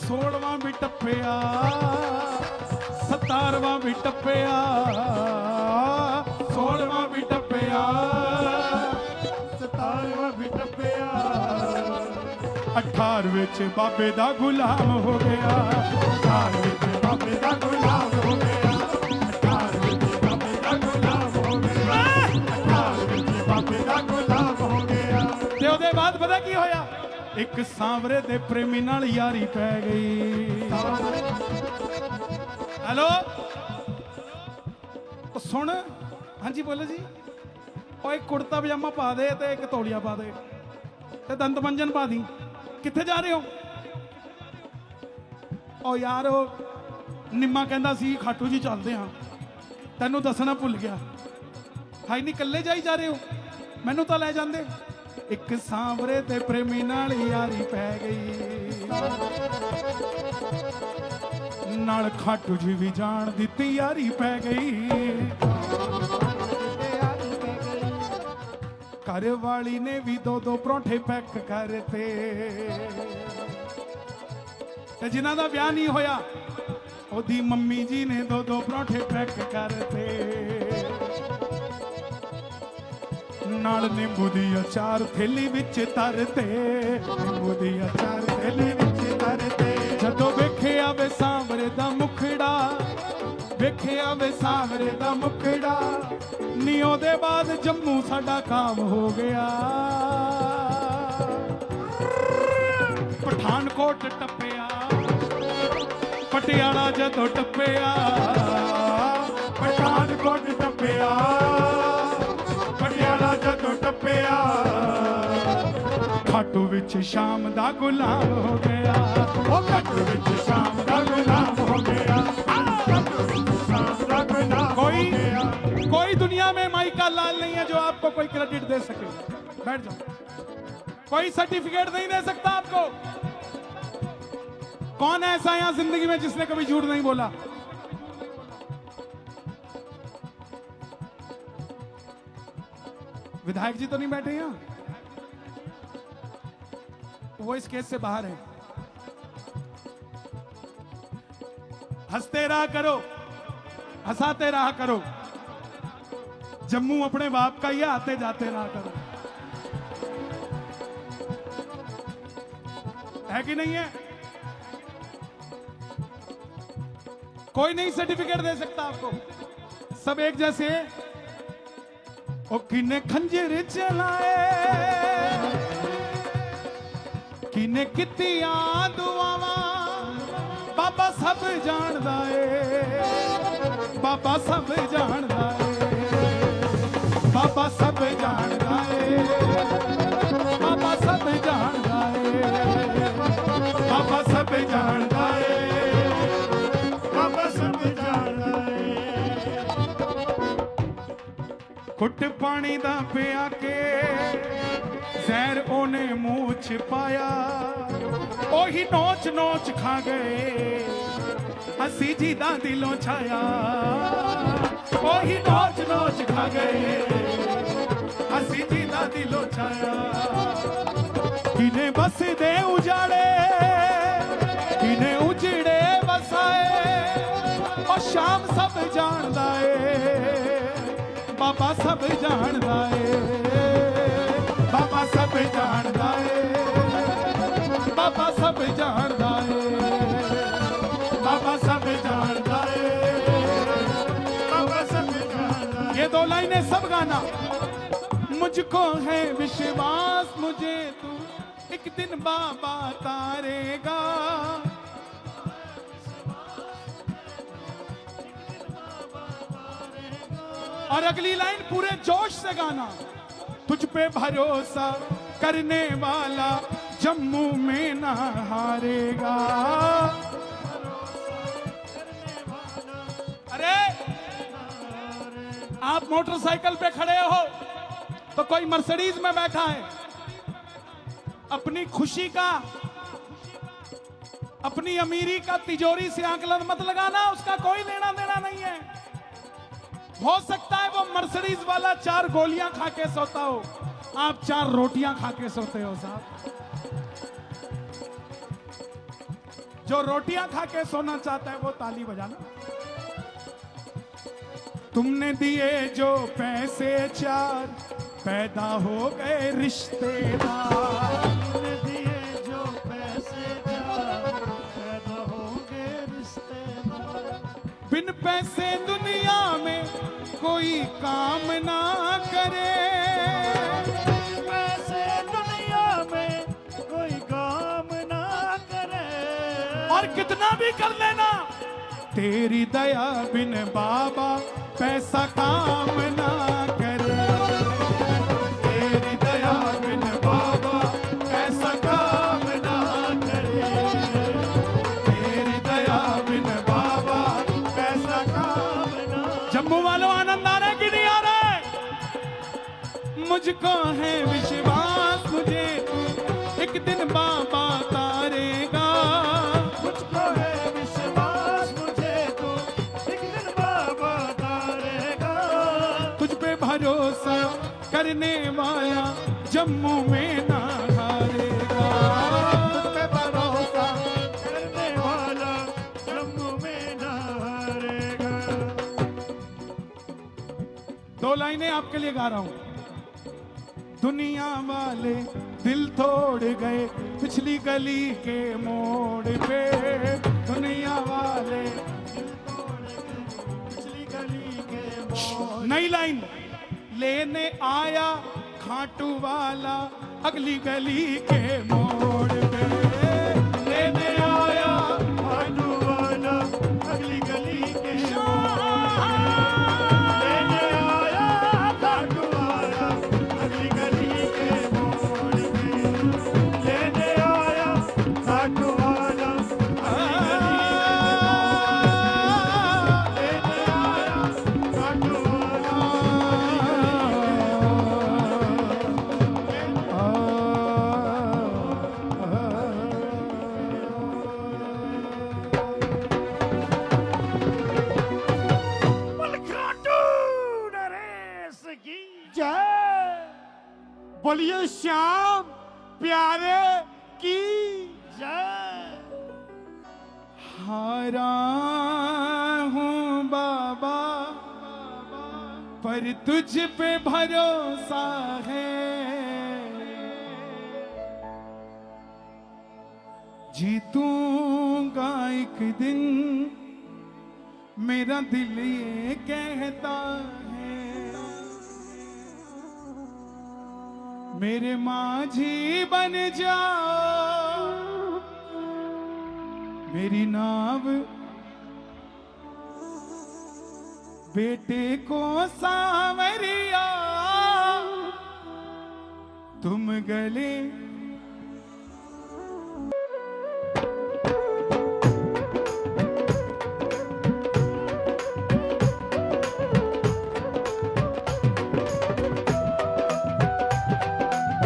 16ਵਾਂ ਵੀ ਟੱਪਿਆ 17ਵਾਂ ਵੀ ਟੱਪਿਆ 16ਵਾਂ ਵੀ ਟੱਪਿਆ 17ਵਾਂ ਵੀ ਟੱਪਿਆ 18 ਵਿੱਚ ਬਾਬੇ ਦਾ ਗੁਲਾਮ ਹੋ ਗਿਆ 18 ਵਿੱਚ ਬਾਬੇ ਦਾ ਗੁਲਾਮ ਹੋ ਗਿਆ 18 ਵਿੱਚ ਬਾਬੇ ਦਾ ਗੁਲਾਮ ਹੋ ਗਿਆ 18 ਵਿੱਚ ਬਾਬੇ ਦਾ ਗੁਲਾਮ ਹੋ ਗਿਆ ਤੇ ਉਹਦੇ ਬਾਅਦ ਪਤਾ ਕੀ ਹੋਇਆ ਇੱਕ ਸਾਂਵਰੇ ਦੇ ਪ੍ਰੇਮੀ ਨਾਲ ਯਾਰੀ ਪੈ ਗਈ ਹੈਲੋ ਉਹ ਸੁਣ ਹਾਂਜੀ ਬੋਲੋ ਜੀ ਉਹ ਇੱਕ ਕੁੜਤਾ ਪਜਾਮਾ ਪਾ ਦੇ ਤੇ ਇੱਕ ਤੋਲੀਆ ਪਾ ਦੇ ਤੇ ਦੰਤ ਮੰਜਨ ਪਾ ਦੀ ਕਿੱਥੇ ਜਾ ਰਹੇ ਹੋ ਉਹ ਯਾਰ ਉਹ ਨਿੰਮਾ ਕਹਿੰਦਾ ਸੀ ਖਾਟੂ ਜੀ ਚੱਲਦੇ ਹਾਂ ਤੈਨੂੰ ਦੱਸਣਾ ਭੁੱਲ ਗਿਆ ਹਾਈ ਨਹੀਂ ਇਕੱਲੇ ਜਾਈ ਜਾ ਰਹੇ ਹੋ ਮੈਨੂੰ ਤਾਂ ਲੈ ਜਾਂਦੇ ਇੱਕ ਸਾਂਵਰੇ ਤੇ ਪ੍ਰੇਮੀ ਨਾਲ ਯਾਰੀ ਪੈ ਗਈ ਨਾਲ ਖਾਟੂ ਜੀ ਵੀ ਜਾਣ ਦਿੱਤੀ ਯਾਰੀ ਪੈ ਗਈ ਘਰ ਵਾਲੀ ਨੇ ਵੀ 2-2 ਪਰੌਂਠੇ ਪੈਕ ਕਰਤੇ ਤੇ ਜਿਨ੍ਹਾਂ ਦਾ ਵਿਆਹ ਨਹੀਂ ਹੋਇਆ ਉਹਦੀ ਮੰਮੀ ਜੀ ਨੇ 2-2 ਪਰੌਂਠੇ ਪੈਕ ਕਰਤੇ ਨਾਲ ਨਿੰਬੂ ਦੀ ਅਚਾਰ ਥੈਲੀ ਵਿੱਚ ਤਰਤੇ ਨਿੰਬੂ ਦੀ ਅਚਾਰ ਥੈਲੀ ਵਿੱਚ ਤਰਤੇ ਜਦੋਂ ਵੇਖਿਆ ਵੇ ਸਾਂਵਰੇ ਦਾ ਮੁਖੜਾ ਵੇਖਿਆ ਵੇ ਸਾਂਵਰੇ ਦਾ ਮੁਖੜਾ ਨੀ ਉਹਦੇ ਬਾਅਦ ਜੰਮੂ ਸਾਡਾ ਕਾਮ ਹੋ ਗਿਆ ਪਠਾਨਕੋਟ ਟੱਪਿਆ ਪਟਿਆਲਾ ਜਦੋਂ ਟੱਪਿਆ ਪਠਾਨਕੋਟ ਟੱਪਿਆ ਪਟਿਆਲਾ ਜਦੋਂ ਟੱਪਿਆ ਖਾਟੂ ਵਿੱਚ ਸ਼ਾਮ ਦਾ ਗੁਲਾਮ ਹੋ ਗਿਆ ਉਹ ਖਾਟੂ ਵਿੱਚ ਸ਼ਾਮ ਦਾ ਗੁਲਾਮ ਹੋ ਗਿਆ ਖਾਟੂ ਵਿੱਚ ਸ਼ਾਮ ਦਾ ਗੁਲਾਮ ਹੋ ਗਿਆ कोई दुनिया में माई का लाल नहीं है जो आपको कोई क्रेडिट दे सके बैठ जाओ कोई सर्टिफिकेट नहीं दे सकता आपको कौन है ऐसा यहां जिंदगी में जिसने कभी झूठ नहीं बोला विधायक जी तो नहीं बैठे यहां वो इस केस से बाहर है हंसते रहा करो हंसाते रहा करो जम्मू अपने बाप का ही आते जाते ना करो है कि नहीं है कोई नहीं सर्टिफिकेट दे सकता आपको सब एक जैसे ओ किने खंजर चलाए किने कितियां दुआवां बाबा सब जानदा है बाबा सब जानदा है बाबा सब जानदा है बाबा सब जानदा है बाबा सब जानदा है ਬਾਬਾ ਸਭ ਜਾਣਦਾ ਏ ਘੁੱਟ ਪਾਣੀ ਦਾ ਪਿਆ ਕੇ ਜ਼ਹਿਰ ਉਹਨੇ ਮੂੰਹ ਚ ਪਾਇਆ ਉਹੀ ਨੋਚ ਨੋਚ ਖਾ ਗਏ ਅਸੀਂ ਜੀ ਦਾ ਦਿਲੋਂ ਛਾਇਆ ਉਹੀ ਨੋਚ ਨੋਚ ਖਾ ਗਏ ਅਸੀਂ ਜੀ ਦਾ ਦਿਲੋਂ ਛਾਇਆ ਕਿਨੇ ਬਸਦੇ ਉਜਾੜੇ ਕਿਨੇ ਉਜੜੇ ਵਸਾਏ ਉਹ ਸ਼ਾਮ ਸਭ ਜਾਣਦਾ ਏ ਬਾਬਾ ਸਭ ਜਾਣਦਾ ਏ ਬਾਬਾ ਸਭ ਜਾਣਦਾ ਏ ਬਾਬਾ ਸਭ ਜਾਣਦਾ ਏ बाबा सब जानता है ਬਾਬਾ ਸਭ ਜਾਣਦਾ ये 2 लाइनें सब गाना मुझको है विश्वास मुझे तू एक दिन बाबा तारेगा और अगली लाइन पूरे जोश से गाना तुझ पे भरोसा करने वाला जम्मू में ना हारेगा अरे आप मोटरसाइकिल पे खड़े हो तो कोई मर्सिडीज में बैठा है अपनी खुशी का अपनी अमीरी का तिजोरी से आकलन मत लगाना उसका कोई लेना देना नहीं है हो सकता है वो मर्सिडीज वाला 4 गोलियां खा के सोता हो आप 4 रोटियां खा के सोते हो साहब जो रोटियां खा के सोना चाहता है वो ताली बजाना। तुमने दिए जो पैसे चार, पैदा हो गए रिश्तेदार। तुमने दिए जो पैसे चार, पैदा हो गए रिश्तेदार। बिन पैसे दुनिया में कोई काम ना करे, पैसे दुनिया में कोई काम ना करे। और कितना भी कर लेना, तेरी दया बिन बाबा पैसा काम ना करे। तेरी दया बिन बाबा पैसा काम ना करे। तेरी दया बिन बाबा पैसा काम ना। जम्मू वालों आनंद आ रहा है कि नहीं आ रहा है? मुझको है विश्वास, मुझे एक दिन बाबा तारेगा। मुझको है विश्वास, मुझे तो एक दिन बाबा तारेगा। तुझ पे भरोसा करने वाला जम्मू में ना हारेगा। तुझ पे भरोसा करने वाला जम्मू में ना हारेगा। दो लाइनें आपके लिए गा रहा हूं। दुनिया वाले दिल तोड़ गए पिछली गली के मोड़ पे। दुनिया वाले दिल तोड़ गए पिछली गली के मोड़। नई लाइन। लेने आया खाटू वाला अगली गली के मोड़ पे। लेने आया खाटू वाला अगली गली के मोड़। लेने आया खाटू वाला अगली गली के मोड़ पे। लेने आया खाटू वाला अगली गली के मोड़। लेने आया खाटू वाला खाटू नरेश की जय। बोलिए श्याम प्यारे की जय। हारा हूँ बाबा पर तुझ पे भरोसा है। जीतूंगा एक दिन मेरा दिल ये कहता है। मेरे माझी बन जाओ, मेरी नाव बेटे को सांवरिया। तुम गले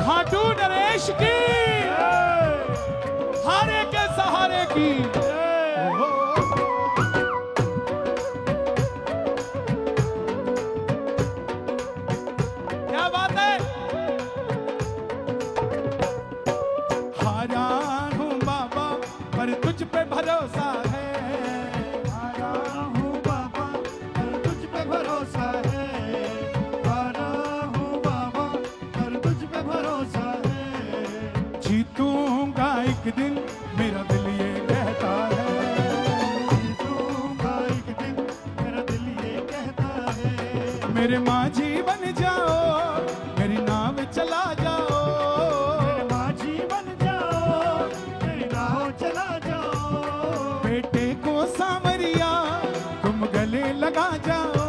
खाटू नरेश की, हारे के सहारे की। क्या बात है? हारा हूँ बाबा पर तुझ पे भरोसा है। हारा हूँ बाबा पर तुझ पे भरोसा है। हारा हूँ बाबा पर तुझ पे भरोसा है। जीतूंगा एक दिन मेरा दिल ये कहता है। जीतूंगा एक दिन मेरा दिल ये कहता है। मेरे माझी बन जाओ, मेरी नाव चला जाओ। मेरे माझी बन जाओ, मेरी नाव चला जाओ। बेटे को सांवरिया तुम गले लगा जाओ।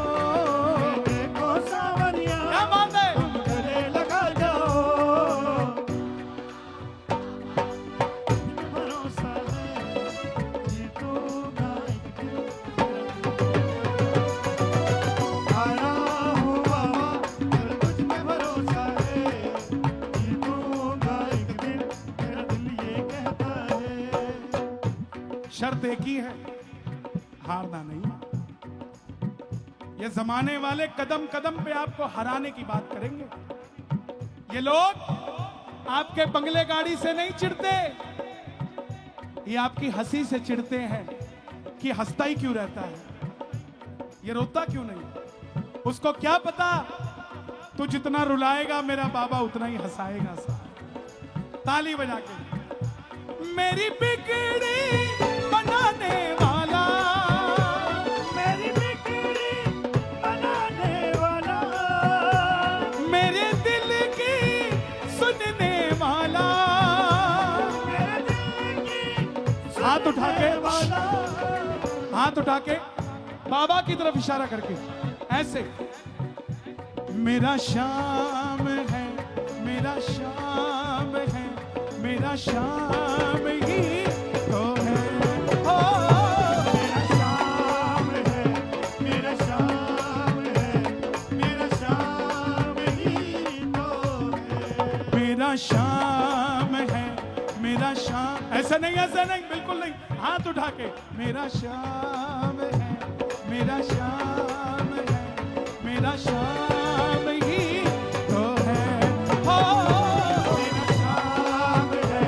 बेटे को सांवरिया क्या बात है? तुम गले लगा जाओ। भरोसा है जीतूंगा एक दिन। हारा हूँ बाबा पर तुझ पे भरोसा है। जीतूंगा एक दिन मेरा दिल ये कहता है। शर्त एक ही है, हारना नहीं। ये जमाने वाले कदम कदम पे आपको हराने की बात करेंगे। ये लोग आपके बंगले गाड़ी से नहीं चिढ़ते, ये आपकी हंसी से चिढ़ते हैं कि हंसता ही क्यों रहता है, ये रोता क्यों नहीं। उसको क्या पता तू जितना रुलाएगा मेरा बाबा उतना ही हंसाएगा। ताली बजा के। मेरी बिगड़ी बनाने वाला, मेरी बिगड़ी बनाने वाला, मेरे दिल की सुनने वाला, मेरे दिल की हाथ उठा के, वाला, हाथ उठा के बाबा की तरफ इशारा करके ऐसे। मेरा शाम है, मेरा शाम है, मेरा शाम ही तो है। ओ मेरा शाम है, मेरा शाम है, मेरा शाम ही तो है। मेरा शाम है, मेरा शाम, ऐसा नहीं बिल्कुल नहीं, हाथ उठा के। मेरा शाम है, मेरा शाम है, मेरा शाम ही तो है। ओ मेरा शाम है,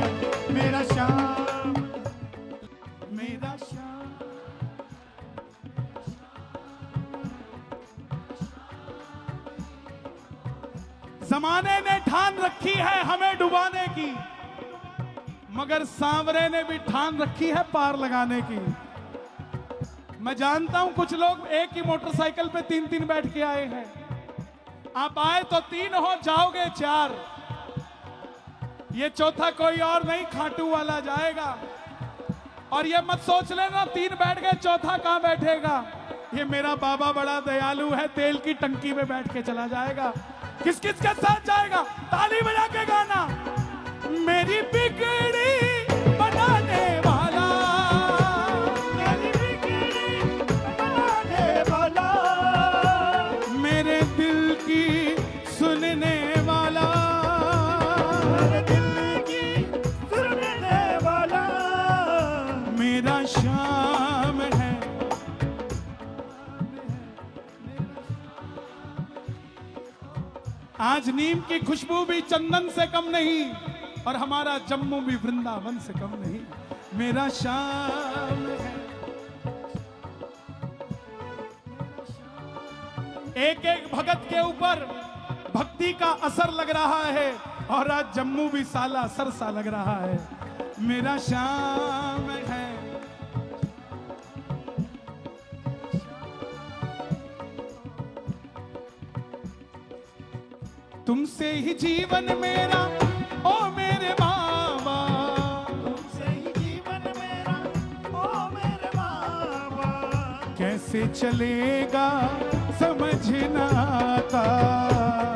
मेरा शाम, मेरा शाम। जमाने ने ठान रखी है हमें डुबाने की, मगर सांवरे ने भी ठान रखी है पार लगाने की। मैं जानता हूं कुछ लोग एक ही मोटरसाइकिल पे 3-3 बैठ के आए हैं। आप आए तो 3 हो, जाओगे 4। ये चौथा कोई और नहीं, खाटू वाला जाएगा। और ये मत सोच लेना 3 बैठ गए चौथा कहां बैठेगा। ये मेरा बाबा बड़ा दयालु है, तेल की टंकी में बैठ के चला जाएगा। किस किस के साथ जाएगा? ताली बजा के गाना। मेरी बिगड़ी बनाने वाला, मेरी बिगड़ी बनाने वाला, मेरे दिल की सुनने वाला, मेरे दिल की सुनने वाला, मेरा शाम है। आज नीम की खुशबू भी चंदन से कम नहीं, और हमारा जम्मू भी वृंदावन से कम नहीं। मेरा शाम है। एक एक भगत के ऊपर भक्ति का असर लग रहा है, और आज जम्मू भी साला सरसा लग रहा है। मेरा शाम है। तुमसे ही जीवन मेरा, ओ मेरे बाबा, तुमसे ही जीवन मेरा, ओ मेरे बाबा, कैसे चलेगा समझ न आता,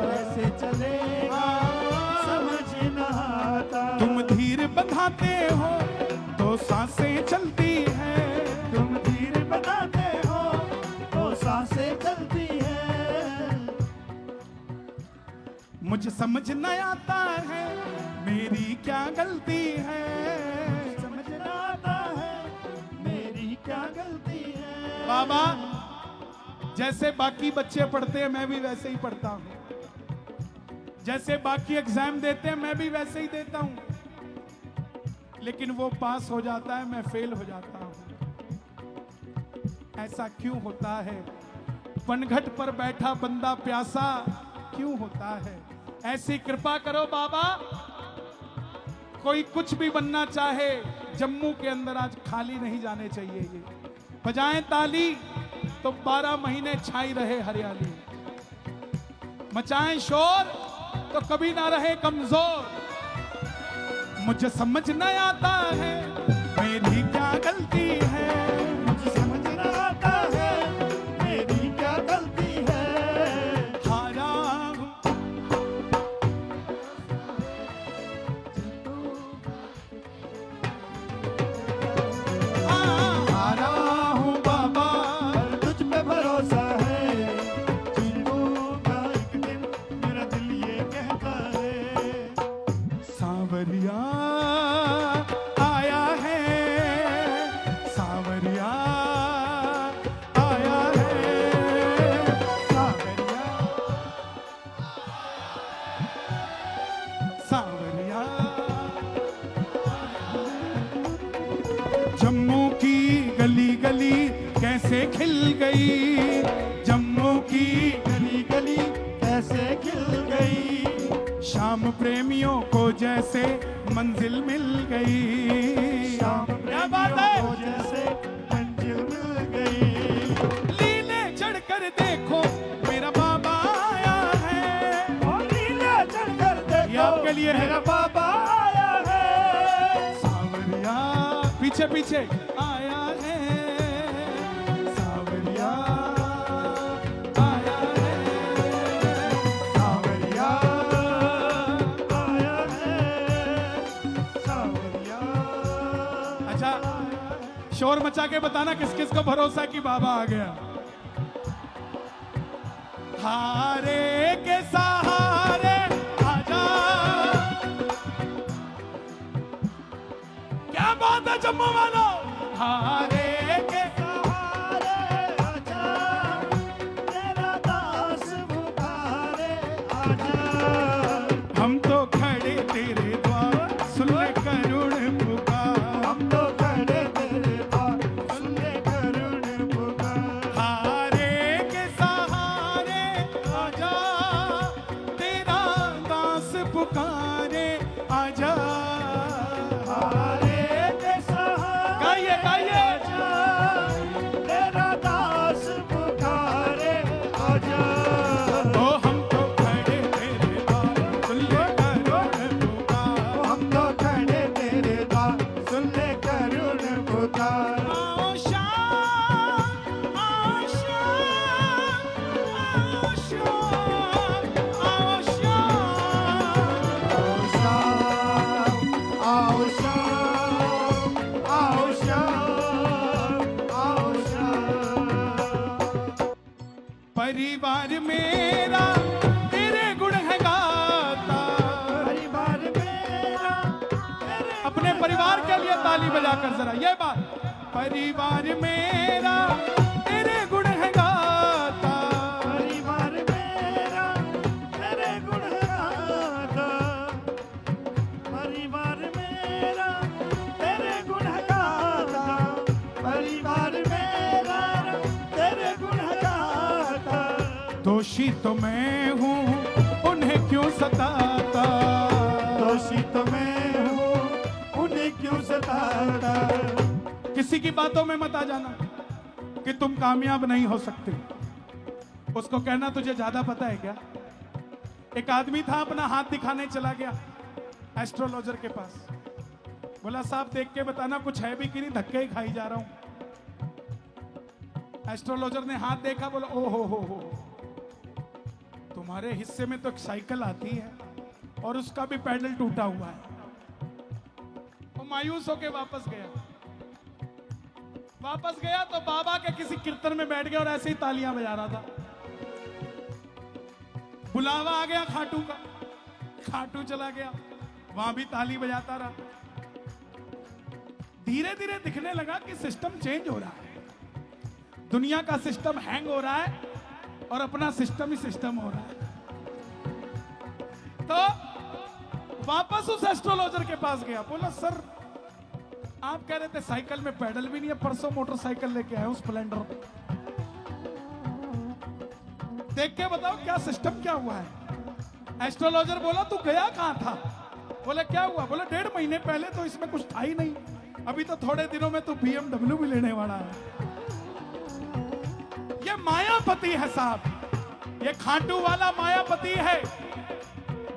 कैसे चलेगा समझ न आता। तुम धीर बंधाते हो तो सांसें चलती है, तुम धीर बनाते हो तो सांसें चलती है। मुझे समझ न आता है मेरी क्या गलती है, समझ न आता है मेरी क्या गलती है। बाबा जैसे बाकी बच्चे पढ़ते हैं मैं भी वैसे ही पढ़ता हूं, जैसे बाकी एग्जाम देते हैं मैं भी वैसे ही देता हूं, लेकिन वो पास हो जाता है मैं फेल हो जाता हूं। ऐसा क्यों होता है? पनघट पर बैठा बंदा प्यासा क्यों होता है? ऐसी कृपा करो बाबा, कोई कुछ भी बनना चाहे जम्मू के अंदर आज खाली नहीं जाने चाहिए। ये बजाएं ताली तो 12 महीने छाई रहे हरियाली, मचाएं शोर तो कभी ना रहे कमजोर। मुझे समझ न आता है मेरी क्या गलती है, मुझे समझ न आता है मेरी क्या गलती है। हारा हूं, हारा हूं बाबा, पर तुझ पे भरोसा है, जीतूंगा एक दिन मेरा दिल ये कहता है। सांवरिया आया है प्रेमियों को जैसे मंजिल मिल गई। शाम क्या बात है, प्रेमियों को जैसे मंजिल मिल गई। लीले चढ़कर देखो मेरा बाबा आया है। और लीले चढ़कर देखो ये आपके लिए है। मेरा बाबा आया है। सावरिया पीछे पीछे आया है, सावरिया आया है, सावरिया आया है, सावरिया। अच्छा शोर मचा के बताना किस किस को भरोसा है कि बाबा आ गया। हारे के सहारे आजा, क्या बात है जम्मू वालों। हारे के सहारे आजा, तेरा दास पुकारे आजा। हम तो खड़े तेरे द्वार, सुन ले करुण पुकार। हम तो खड़े तेरे पास, सुन ले करुण पुकार। हारे के सहारे आजा, तेरा दास पुकारे आजा। हारे के सहारे गाइए गाइए। आजा, तेरा दास पुकारे आजा। ओ हम तो खड़े तेरे द्वार, सुन ले करुण पुकार। हम तो खड़े तेरे द्वार, सुन ले करुण पुकार। आओ शाम, आओ शाम, आओ शाम, आओ शाम। आओ शाम, आओ शाम, आओ शाम। परिवार मेरा तेरे गुण है गाता। परिवार मेरा तेरे अपने परिवार के लिए ताली बजाकर जरा ये बात। परिवार मेरा तेरे गुण है गाता। परिवार मेरा तेरे गुण गाता। परिवार मेरा तेरे गुण गाता। परिवार मेरा तेरे गुण गाता। दोषी तो मैं हूँ, उन्हें क्यों सताता। दोषी तो मैं हूँ, उन्हें क्यों सताता। किसी की बातों में मत आ जाना कि तुम कामयाब नहीं हो सकते। उसको कहना तुझे ज्यादा पता है क्या। एक आदमी था अपना हाथ दिखाने चला गया एस्ट्रोलॉजर के पास। बोला साहब देख के बताना कुछ है भी कि नहीं, धक्के ही खाई जा रहा हूं। एस्ट्रोलॉजर ने हाथ देखा, बोला ओ हो तुम्हारे हिस्से में तो एक साइकिल आती है और उसका भी पैडल टूटा हुआ है। वो मायूस होके वापस गया तो बाबा के किसी कीर्तन में बैठ गया और ऐसे ही तालियां बजा रहा था। बुलावा आ गया खाटू का, खाटू चला गया, वहां भी ताली बजाता रहा। धीरे धीरे दिखने लगा कि सिस्टम चेंज हो रहा है। दुनिया का सिस्टम हैंग हो रहा है और अपना सिस्टम ही सिस्टम हो रहा है। तो वापस उस एस्ट्रोलॉजर के पास गया, बोला सर आप कह रहे थे साइकिल में पैडल भी नहीं है, परसों मोटरसाइकिल लेके आए हूं स्प्लेंडर। देख के बताओ क्या सिस्टम क्या हुआ है। एस्ट्रोलॉजर बोला तू गया कहां था। बोले क्या हुआ। बोले 1.5 महीने पहले तो इसमें कुछ था ही नहीं, अभी तो थोड़े दिनों में तो BMW भी लेने वाला है। ये मायापति है साहब, ये खाटू वाला मायापति है।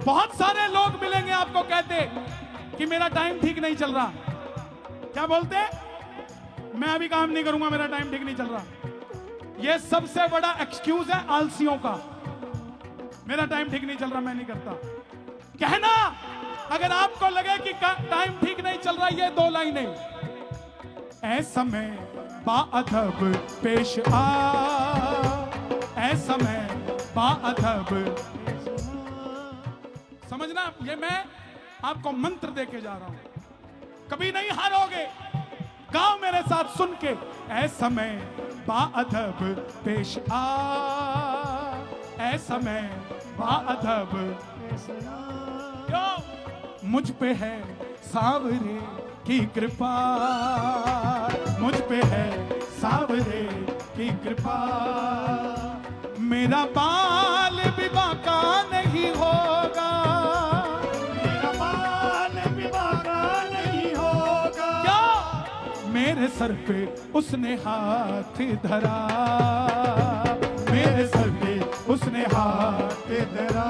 बहुत सारे लोग मिलेंगे आपको कहते कि मेरा टाइम ठीक नहीं चल रहा। क्या बोलते, मैं अभी काम नहीं करूंगा, मेरा टाइम ठीक नहीं चल रहा। यह सबसे बड़ा एक्सक्यूज है आलसियों का। मेरा टाइम ठीक नहीं चल रहा, मैं नहीं करता। कहना अगर आपको लगे कि टाइम ठीक नहीं चल रहा, ये 2 लाइनें। ऐ समय बाअदब पेश आ, ऐ समय बाअदब। समझना, ये मैं आपको मंत्र दे के जा रहा हूं, कभी नहीं हारोगे। गाओ मेरे साथ सुन के। ऐ समय बाअदब पेश आ, ऐ समय बाअदब पेश आ। क्यों? मुझ पे है सांवरे की कृपा, मुझ पे है सांवरे की कृपा। मेरा बाल भी बांका नहीं होगा, सर पे उसने हाथ धरा, मेरे सर पे उसने हाथ धरा।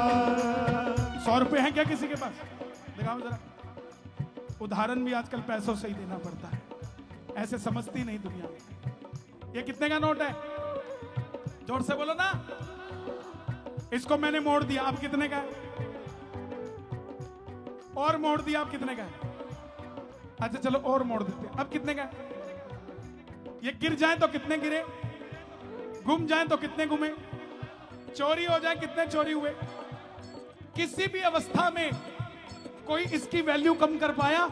100 रुपए हैं क्या किसी के पास? दिखाओ जरा। उदाहरण भी आजकल पैसों से ही देना पड़ता है, ऐसे समझती नहीं दुनिया में। ये कितने का नोट है? जोर से बोलो ना। इसको मैंने मोड़ दिया, अब कितने का है? और मोड़ दिया, अब कितने का है? अच्छा चलो और मोड़ देते हैं, अब कितने का है? ये गिर जाए तो कितने गिरे, गुम जाए तो कितने गुमे, चोरी हो जाए कितने चोरी हुए। किसी भी अवस्था में कोई इसकी वैल्यू कम कर पाया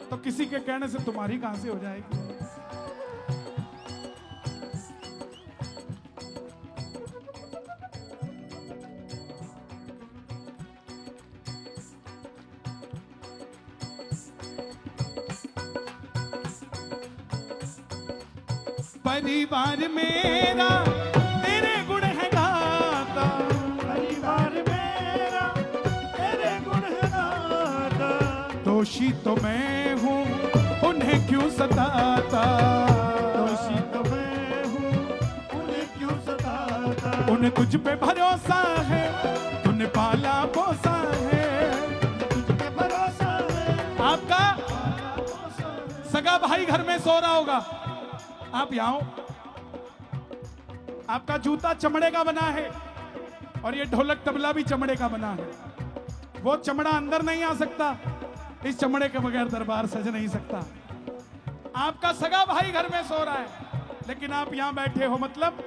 तो किसी के कहने से तुम्हारी कहां से हो जाएगी। परिवार मेरा तेरे गुण है गाता, परिवार मेरा तेरे गुण है गाता, दोषी तो मैं हूँ उन्हें क्यों सताता, दोषी तो मैं हूँ उन्हें क्यों सताता, उन्हें तुझ पे भरोसा है, तूने पाला पोसा है, तुझ पे भरोसा है। आपका सगा भाई घर में सो रहा होगा, आप यहाँ हो, आपका जूता चमड़े का बना है और ये ढोलक तबला भी चमड़े का बना है। वो चमड़ा अंदर नहीं आ सकता, इस चमड़े के बगैर दरबार सज नहीं सकता। आपका सगा भाई घर में सो रहा है, लेकिन आप यहां बैठे हो, मतलब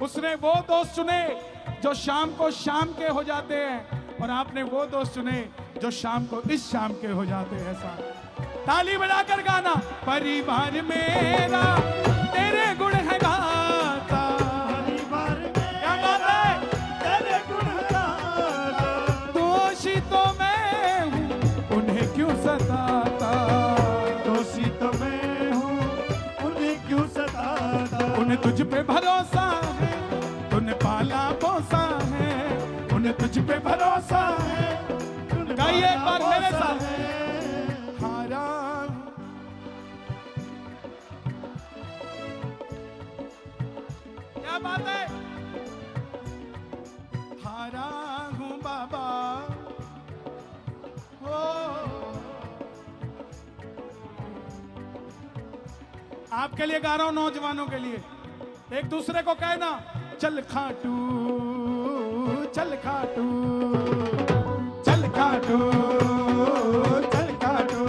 उसने वो दोस्त चुने जो शाम को शाम के हो जाते हैं और आपने वो दोस्त चुने जो शाम को इस शाम के हो जाते हैं। ऐसा ताली बजाकर गाना। परिवार मेरा तेरे गुण है गाता, परिवार क्या बात है? तेरे गुण है गाता, दोषी तो मैं हूँ उन्हें क्यों सताता, दोषी तो मैं हूँ उन्हें क्यों सताता, उन्हें तुझ पे भरोसा है, तूने पाला पोसा है, उन्हें तुझ पे भरोसा है। गाइए एक बार मेरे साथ। हारा क्या बात है? हारा हूँ बाबा हो। आपके लिए गा रहा हूं, नौजवानों के लिए। एक दूसरे को कहना, चल खाटू चल खाटू चल खाटू चल खाटू,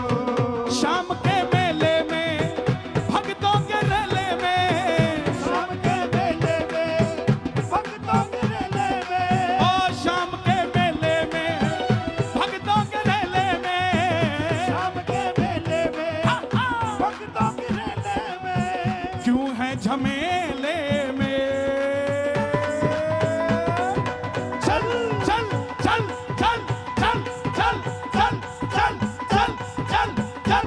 शाम के मेले में भक्तों के रेले में, शाम के मेले में भक्तों के रेले में, ओ शाम के मेले में भक्तों के रेले में, शाम के मेले में भक्तों के रेले में, क्यों है झमेले में। चल चल चल चल चल चल चल चल चल चल चल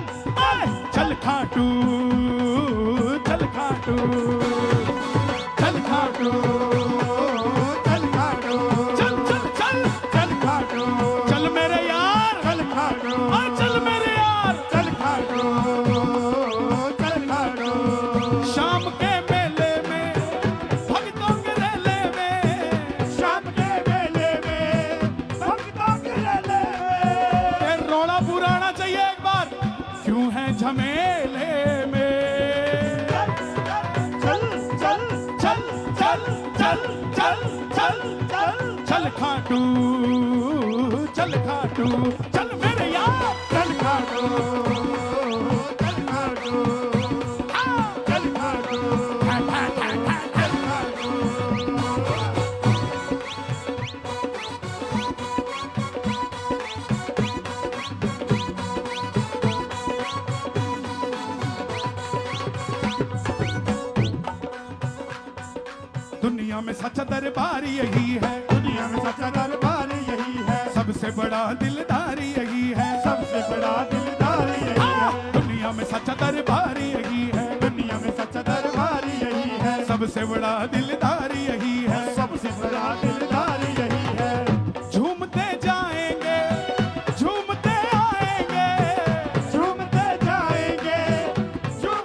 चल खाटू चल खाटू चल खाटू चल खाटू चल चल चल चल खाटू चल मेरे यार, चल खाटू चल मेरे यार। चल खाटू चल खाटू, शाम के मेले में भक्तों के रेले में, शाम के मेले में भक्तों के रेले में, ये रोना पूरा आना चाहिए एक बार। क्यों है झमेले में। चल चल चल चल चल चल चल चल चल खाटू चल खाटू चल मेरे यार। चल खाटू चल खाटू चल खाटू चल खाटू, दुनिया में सच्चा दरबार यही है, दुनिया में सच्चा दरबार यही है, सबसे बड़ा दिलदार यही है, सबसे बड़ा दिलदार यही है, दुनिया में सच्चा दरबार यही है, दुनिया में सच्चा दरबार यही है, सबसे बड़ा दिलदार यही है, सबसे बड़ा दिलदार यही है, झूमते जाएंगे झूमते आएंगे, झूमते जाएंगे झूमते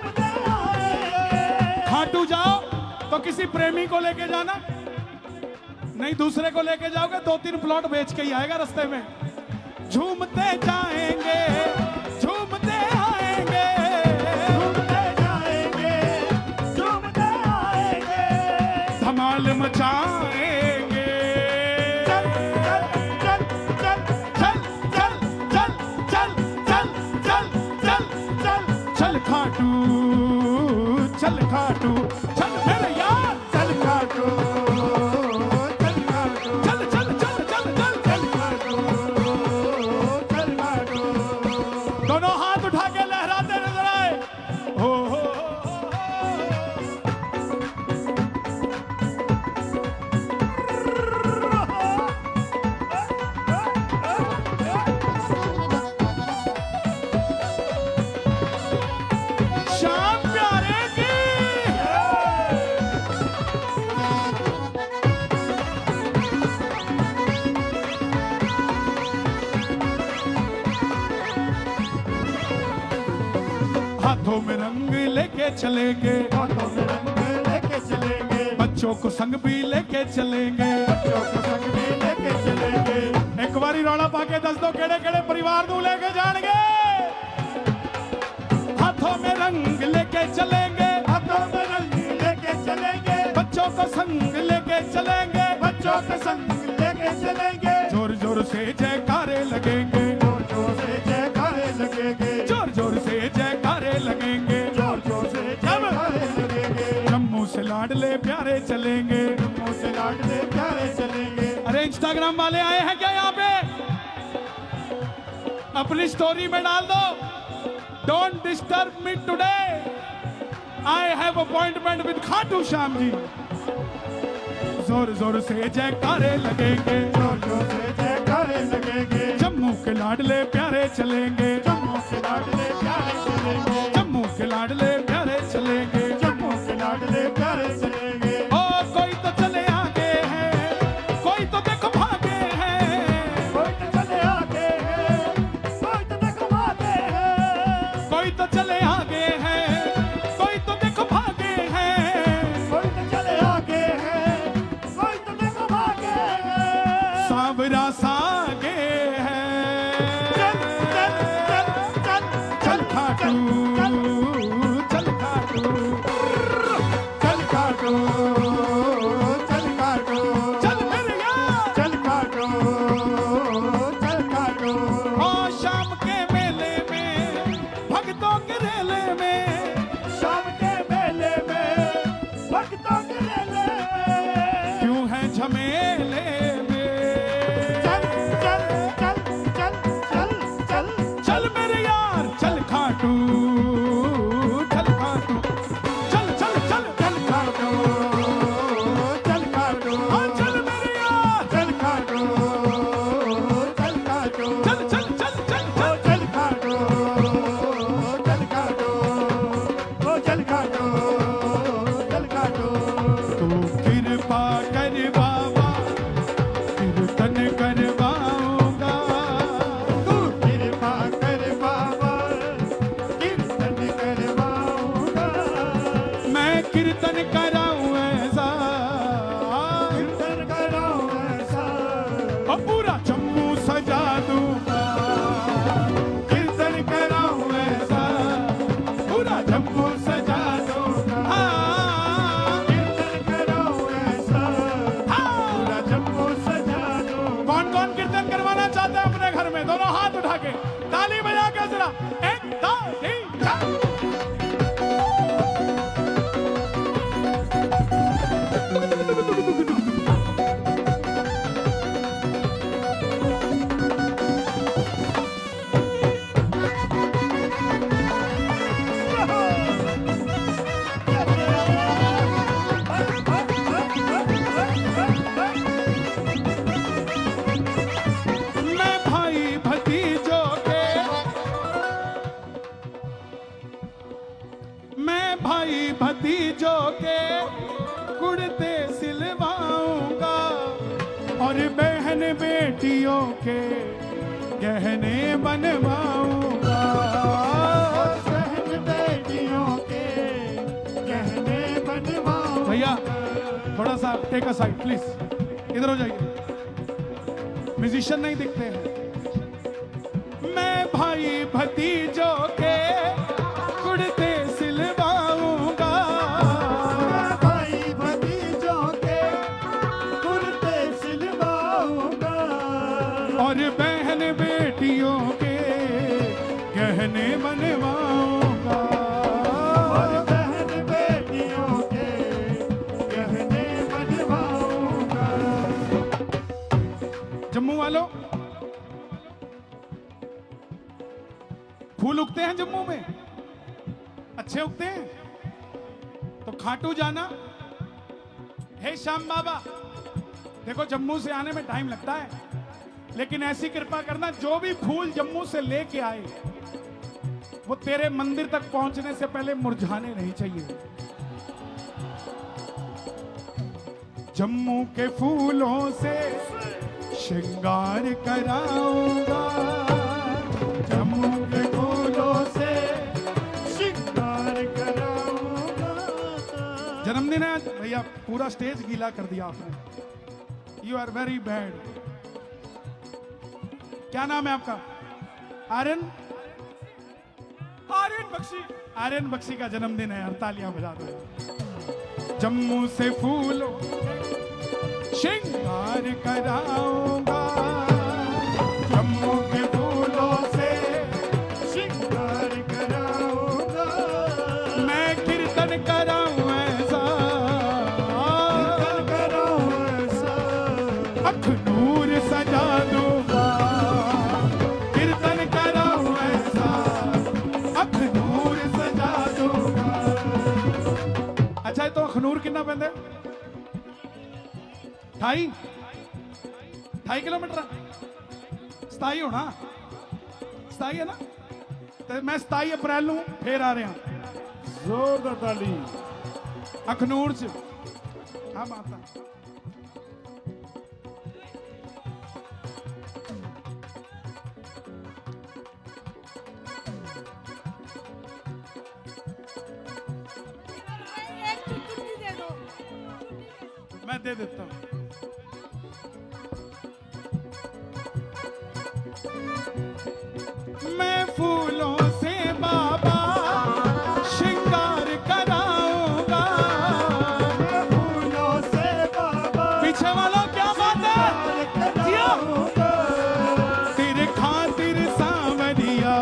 किसी प्रेमी को लेके जाना, नहीं दूसरे को लेके जाओगे 2-3 प्लॉट बेच के ही आएगा रास्ते में। झूमते जाएंगे, झूमते आएंगे, झूमते जाएंगे, झूमते आएंगे, धमाल मचाएंगे। चल चल चल चल चल चल चल चल चल चल चल चल चल खाटू, चल खाटू, चल मेरे यार, चल खाटू, चल खाटू, चल चल चल चल चल चल खाटू, चल खाटू। दोनों हाथ उठा के लहराते नजर आए। हो हो श्याम प्यारे की हाथों में रंग लेके चलेंगे, हाथों में रंग लेके चलेंगे, बच्चों को संग भी लेके चलेंगे। बच्चों को संग भी लेके चलेंगे। एक बारी रौला पाके दस दो केड़े केड़े परिवार नू लेके जाएंगे। हाथों में रंग लेके चलेंगे, हाथों में रंग लेके चलेंगे, बच्चों को संग लेके चलेंगे। बच्चों के संग लेके चलेंगे। जोर जोर से जयकारे लगेंगे, जोर जोर से जयकारे लगेंगे, जोर जोर से जयकारे लगेंगे। जोर जोर से जयकारे लगेंगे। जम्मू से लाडले प्यारे चलेंगे। जम्मू से लाडले प्यारे चलेंगे। अरे इंस्टाग्राम वाले आए हैं क्या यहाँ पे? अपनी स्टोरी में डाल दो, don't disturb me today, I have appointment with Khatu Shyam ji. जोर जोर से जयकारे लगेंगे, जोर जोर से जयकारे लगेंगे। जम्मू के लाडले प्यारे चलेंगे। जम्मू के लाडले प्यारे चलेंगे। जम्मू के लाडले प्यारे चलेंगे। जम्मू के लाडले प्यारे चलेंगे। ओ कोई तो चले आगे हैं, कोई तो देखो भागे हैं। कोई तो चले आगे है, कोई तो देखो आगे है। कोई तो चले आगे हैं, कोई तो देखो भागे हैं। कोई तो चले आगे है, कोई तो देखो भागे है। सांवरा सागे है। चल चल चल चल चल खाटू, चल खाटू, चल काटो, चल काटो, चल मेरे यार। चल काटो, चल काटो। ओ शाम के मेले में, भक्तों के रेले में, शाम के मेले में, भक्तों के मेले में। क्यों है झमेले में। चल चल चल चल चल चल चल मेरे यार, चल खाटू, चल खाटू, चल चल चल चल काटो, चल काटो, हाँ चल मेरे यार, चल काटो, चल काटो, चल चल चल चल ओ चल। चल काटो, चल काटो, ओ चल काटो, चल काटो। तू कृपा कर बाबा, कीर्तन करवाऊंगा। तू कृपा कर बाबा, कीर्तन करवाऊंगा। मैं कीर्तन कराऊं ऐसा, कीर्तन कराऊं ऐसा, और पूरा जम्मू सजा दूंगा। कीर्तन कराऊं ऐसा, पूरा जम्मू सजा दूंगा। हाँ, कीर्तन कराऊं ऐसा, पूरा जम्मू सजा दूंगा। कौन कौन कीर्तन करवाना चाहता है अपने घर में? दोनों हाथ उठा के ताली बजा के जरा, 1 2 3 4। मैं भाई भतीजों के, मैं भाई भतीजों के कुर्ते सिलवाऊंगा, और बहन बेटियों के गहने बनवाऊंगा। बहन बेटियों के गहने बनवाऊंगा। भैया साहब टेक अ साइड प्लीज, इधर हो जाइए, म्यूजिशियन नहीं दिखते हैं। मैं भाई भतीजों के कुर्ते सिलवाऊंगा, मैं भाई भतीजों के कुर्ते सिलवाऊंगा, और बहन बेटियों के गहने बनवाऊंगा, और बहन बेटियों के गहने बनवाऊंगा। जम्मू वालों, फूल उगते हैं जम्मू में, अच्छे उगते हैं, तो खाटू जाना। हे श्याम बाबा, देखो जम्मू से आने में टाइम लगता है, लेकिन ऐसी कृपा करना जो भी फूल जम्मू से लेके आए वो तेरे मंदिर तक पहुंचने से पहले मुरझाने नहीं चाहिए। जम्मू के फूलों से श्रृंगार कराऊंगा, जम्मू के फूलों से श्रृंगार कराऊंगा। जन्मदिन है आज भैया, पूरा स्टेज गीला कर दिया आपने, यू आर वेरी बैड। क्या नाम है आपका? आर्यन, आर्यन बख्शी, आर्यन बख्शी का जन्मदिन है, तालियां बजा दो। जम्मू से फूलों श्रृंगार कराऊंगा, जम्मू के फूलों से श्रृंगार कराऊंगा, मैं कीर्तन कराऊं ऐसा, कीर्तन कराऊं ऐसा, अखनूर सजा दूंगा, कीर्तन कराऊं ऐसा, अखनूर सजा दूंगा। अच्छा है, तो अखनूर कितना पैंदा? 2.5 किलोमीटर 27 होना, 27 है ना? तो मैं 27 अप्रैल ਨੂੰ ਫੇਰ ਆ ਰਿਹਾ जोरदार ताली। अखनूर ਚ। हाँ माता, एक चुटकी दे दो। मैं दे देता हूँ। मैं फूलों से बाबा श्रृंगार कराऊंगा, मैं फूलों से बाबा पीछे वालों क्या बात है? जियो। कराऊंगा, तेरे खातिर सांवरिया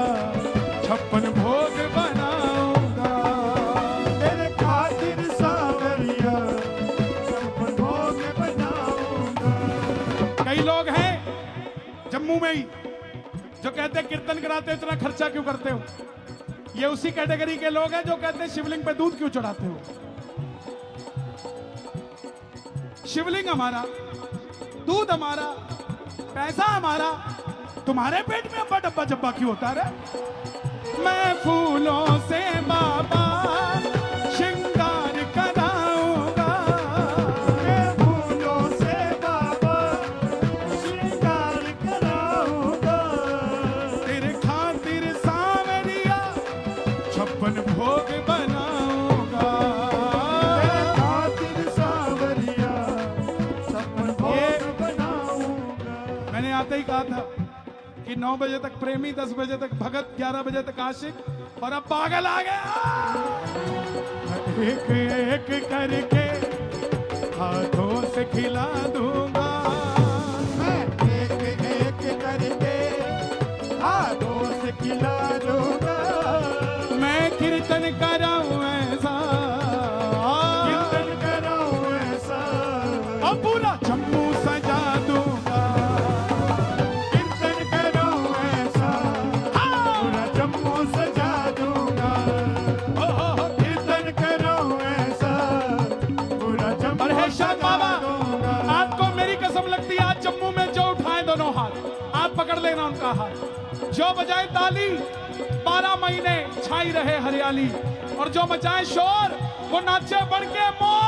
56 भोग बनाऊंगा, तेरे खातिर सावरिया छप्पन भोग बनाऊंगा। कई लोग हैं जम्मू में ही जो कहते हैं कीर्तन कराते हो इतना खर्चा क्यों करते हो? ये उसी कैटेगरी के लोग हैं जो कहते हैं शिवलिंग पे दूध क्यों चढ़ाते हो? शिवलिंग हमारा, दूध हमारा, पैसा हमारा, तुम्हारे पेट में अब्बा डब्बा जब्बा क्यों होता है? मैं फूलों से बाबा श्रृंगार कराऊंगा, मैं फूलों से बाबा श्रृंगार कराऊंगा, तेरे खातिर सांवरिया 56 भोग बनाऊंगा। तेरे खातिर सावरिया छप्पन भोग बनाऊंगा। मैंने आते ही कहा था कि 9 बजे तक प्रेमी, 10 बजे तक भगत, 11 बजे तक आशिक, और अब पागल आ गया। एक एक करके हाथों से खिला दूंगा, मैं एक एक करके हाथों से खिला दूंगा, मैं कीर्तन कराऊं ऐसा, कीर्तन कराऊं ऐसा, और पूरा जम्मू सजा दूंगा, कीर्तन कराऊं ऐसा, पूरा जम्मू सजा दूंगा, कीर्तन कराऊं ऐसा, पूरा जम्मू और है श्याम बाबा, सजा दूंगा। आपको मेरी कसम लगती है आज जम्मू में जो उठाए दोनों हाथ, आप पकड़ लेना उनका हाथ, जो बजाए ताली 12 महीने छाई रहे हरियाली, और जो मचाए शोर वो नाचे बढ़ के मोर।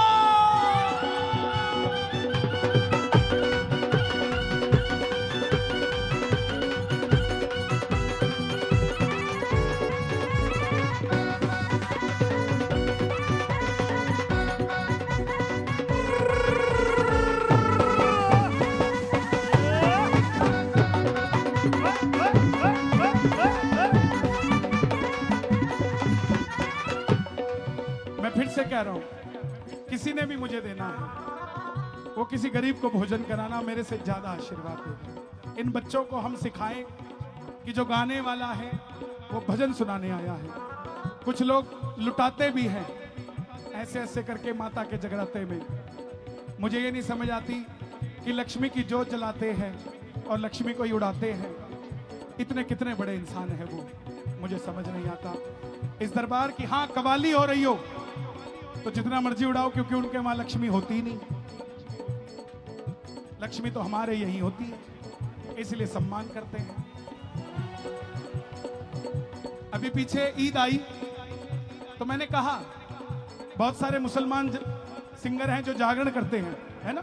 वो किसी गरीब को भोजन कराना मेरे से ज्यादा आशीर्वाद देगा। इन बच्चों को हम सिखाएं कि जो गाने वाला है वो भजन सुनाने आया है। कुछ लोग लुटाते भी हैं ऐसे ऐसे करके माता के जगराते में। मुझे ये नहीं समझ आती कि लक्ष्मी की जोत जलाते हैं और लक्ष्मी को ही उड़ाते हैं। इतने कितने बड़े इंसान है वो, मुझे समझ नहीं आता। इस दरबार की हाँ कवाली हो रही हो तो जितना मर्जी उड़ाओ, क्योंकि उनके वहां लक्ष्मी होती ही नहीं। लक्ष्मी तो हमारे यही होती है, इसलिए सम्मान करते हैं। अभी पीछे ईद आई तो मैंने कहा बहुत सारे मुसलमान सिंगर हैं जो जागरण करते हैं, है ना।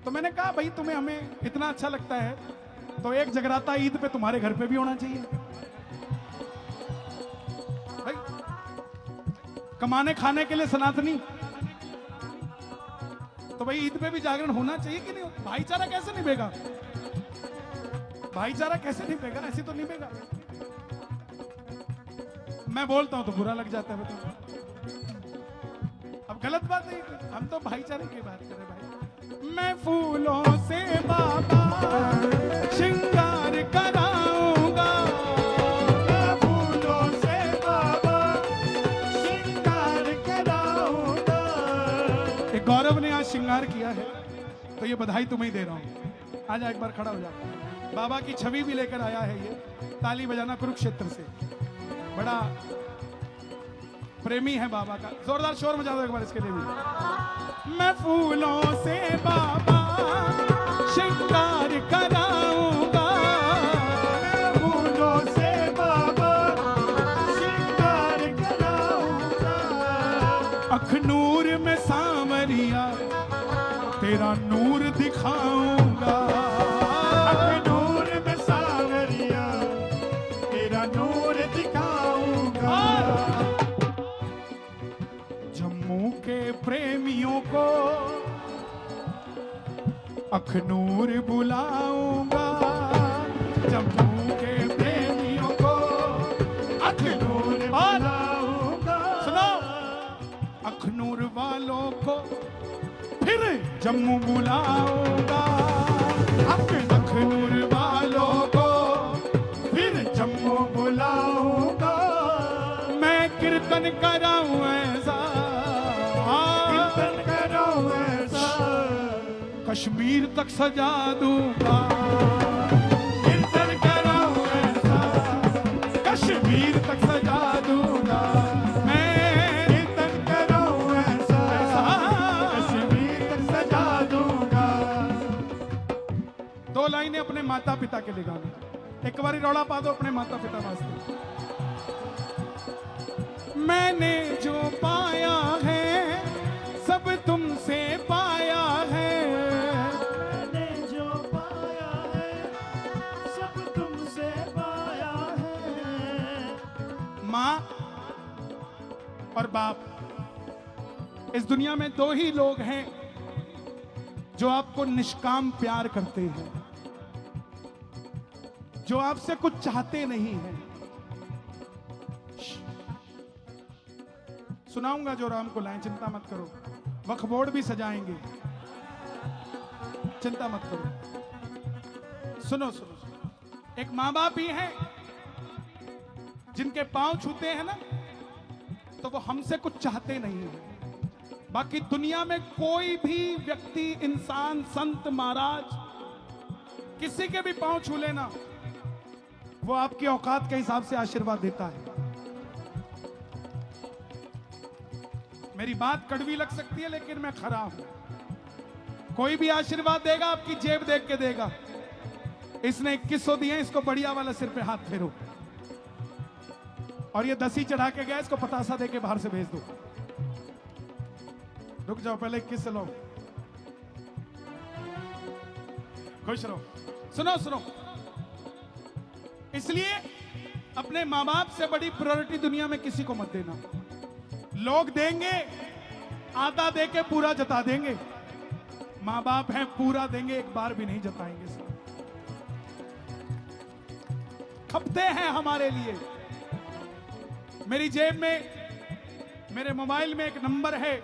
तो मैंने कहा भाई तुम्हें हमें इतना अच्छा लगता है तो एक जगराता ईद पे तुम्हारे घर पे भी होना चाहिए भाई। कमाने खाने के लिए सनातनी, तो भाई ईद पे भी जागरण होना चाहिए कि नहीं। भाईचारा कैसे निभेगा, भाईचारा कैसे निभेगा, ऐसे तो निभेगा। मैं बोलता हूं तो बुरा लग जाता है बताओ। अब गलत बात नहीं, हम तो भाईचारे की बात कर रहे भाई। मैं फूलों से बाबा श्रृंगार कराऊंगा, मैं फूलों से बाबा श्रृंगार कराऊंगा। एक गौरव ने आज श्रृंगार किया है तो ये बधाई तुम्हें ही दे रहा हूं। आ जा एक बार खड़ा हो जा। बाबा की छवि भी लेकर आया है ये। ताली बजाना कुरुक्षेत्र से, बड़ा प्रेमी है बाबा का। जोरदार शोर मचा दो एक बार इसके लिए भी। मैं फूलों से बाबा श्रृंगार कराऊंगा, मैं फूलों से बाबा श्रृंगार कराऊंगा। अखनूर में सांवरिया तेरा नूर दिखाऊंगा, अखनूर में सांवरिया तेरा नूर दिखाऊंगा। जम्मू के प्रेमियों को अखनूर बुलाऊंगा, जम्मू के प्रेमियों को अखनूर बुलाऊंगा। सुनो, अखनूर वालों को फिर जम्मू बुलाऊंगा, अखनूर वालों को फिर जम्मू बुलाऊंगा। मैं कीर्तन कराऊं ऐसा, कीर्तन कराऊं ऐसा, कश्मीर तक सजा दूंगा। कीर्तन कराऊं ऐसा, कश्मीर तक सजा दूंगा। मैं कीर्तन कराऊं ऐसा, कश्मीर तक सजा दूंगा। दो लाइनें अपने माता पिता के लिए गाना। एक बारी रौला पा दो अपने माता पिता वास्ते। मैंने जो पाया है सब तुमसे पाया है, मैंने जो पाया है सब तुमसे पाया है। माँ और बाप, इस दुनिया में दो ही लोग हैं जो आपको निष्काम प्यार करते हैं, जो आपसे कुछ चाहते नहीं हैं। सुनाऊंगा जो राम को लाएं, चिंता मत करो। वक्फ बोर्ड भी सजाएंगे, चिंता मत करो। सुनो सुनो, एक माँ बाप ही हैं जिनके पांव छूते हैं ना तो वो हमसे कुछ चाहते नहीं है। बाकी दुनिया में कोई भी व्यक्ति, इंसान, संत, महाराज किसी के भी पांव छू लेना, वो आपकी औकात के हिसाब से आशीर्वाद देता है। मेरी बात कड़वी लग सकती है लेकिन मैं खरा हूं। कोई भी आशीर्वाद देगा आपकी जेब देख के देगा। इसने 2100 दिए, इसको बढ़िया वाला सिर पे हाथ फेरो, और ये 10 ही चढ़ा के गया, इसको पतासा दे के बाहर से भेज दो। रुक जाओ, पहले 21 से लो, खुश रहो। सुनो सुनो, इसलिए अपने माँ बाप से बड़ी प्रायोरिटी दुनिया में किसी को मत देना। लोग देंगे, आधा देके पूरा जता देंगे। माँ बाप हैं, पूरा देंगे, एक बार भी नहीं जताएंगे। खपते हैं हमारे लिए। मेरी जेब में, मेरे मोबाइल में एक नंबर है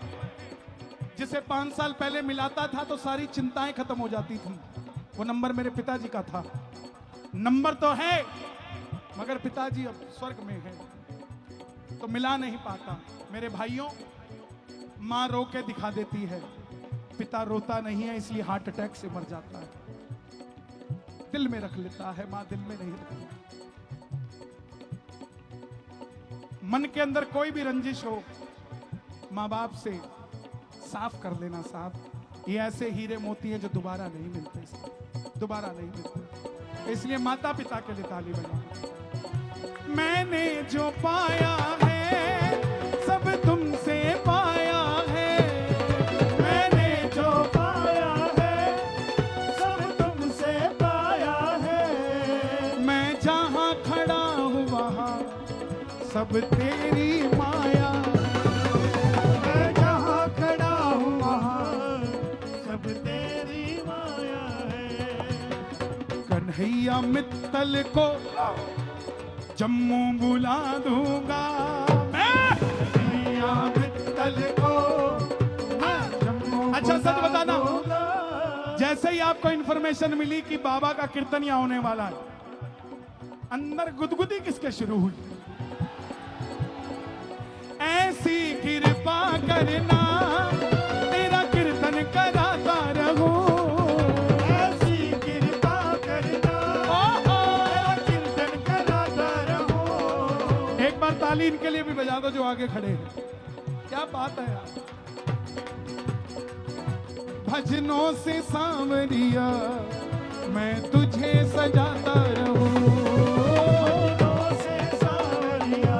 जिसे 5 साल पहले मिलाता था तो सारी चिंताएं खत्म हो जाती थी। वो नंबर मेरे पिताजी का था। नंबर तो है मगर पिताजी अब स्वर्ग में है तो मिला नहीं पाता। मेरे भाइयों, मां रो के दिखा देती है, पिता रोता नहीं है इसलिए हार्ट अटैक से मर जाता है। दिल में रख लेता है, मां दिल में नहीं रखती। मन के अंदर कोई भी रंजिश हो, मां बाप से साफ कर देना साहब। ये ऐसे हीरे मोती हैं जो दोबारा नहीं मिलते, दोबारा नहीं मिलते। इसलिए माता पिता के लिए ताली बजाओ। मैंने जो पाया है सब तुमसे पाया है। मैंने जो पाया है सब तुमसे पाया है। मैं जहां खड़ा हूं वहां सब तेरी माया। मैं जहाँ खड़ा हूँ वहाँ सब तेरी माया है। कन्हैया मित्तल को जम्मू बुला दूंगा मैं। कन्हैया मित्तल को जम्मू अच्छा सच बताना, बुला जैसे ही आपको इंफॉर्मेशन मिली कि बाबा का कीर्तन यहाँ होने वाला है, अंदर गुदगुदी किसके शुरू हुई? ऐसी कृपा करना तेरा कीर्तन कराता रहूं। ऐसी कृपा करना तेरा कीर्तन कराता रहूं। एक बार ताली इनके लिए भी बजा दो जो आगे खड़े हैं। क्या बात है यार। भजनों से सांवरिया मैं तुझे सजाता रहूं। भजनों से सांवरिया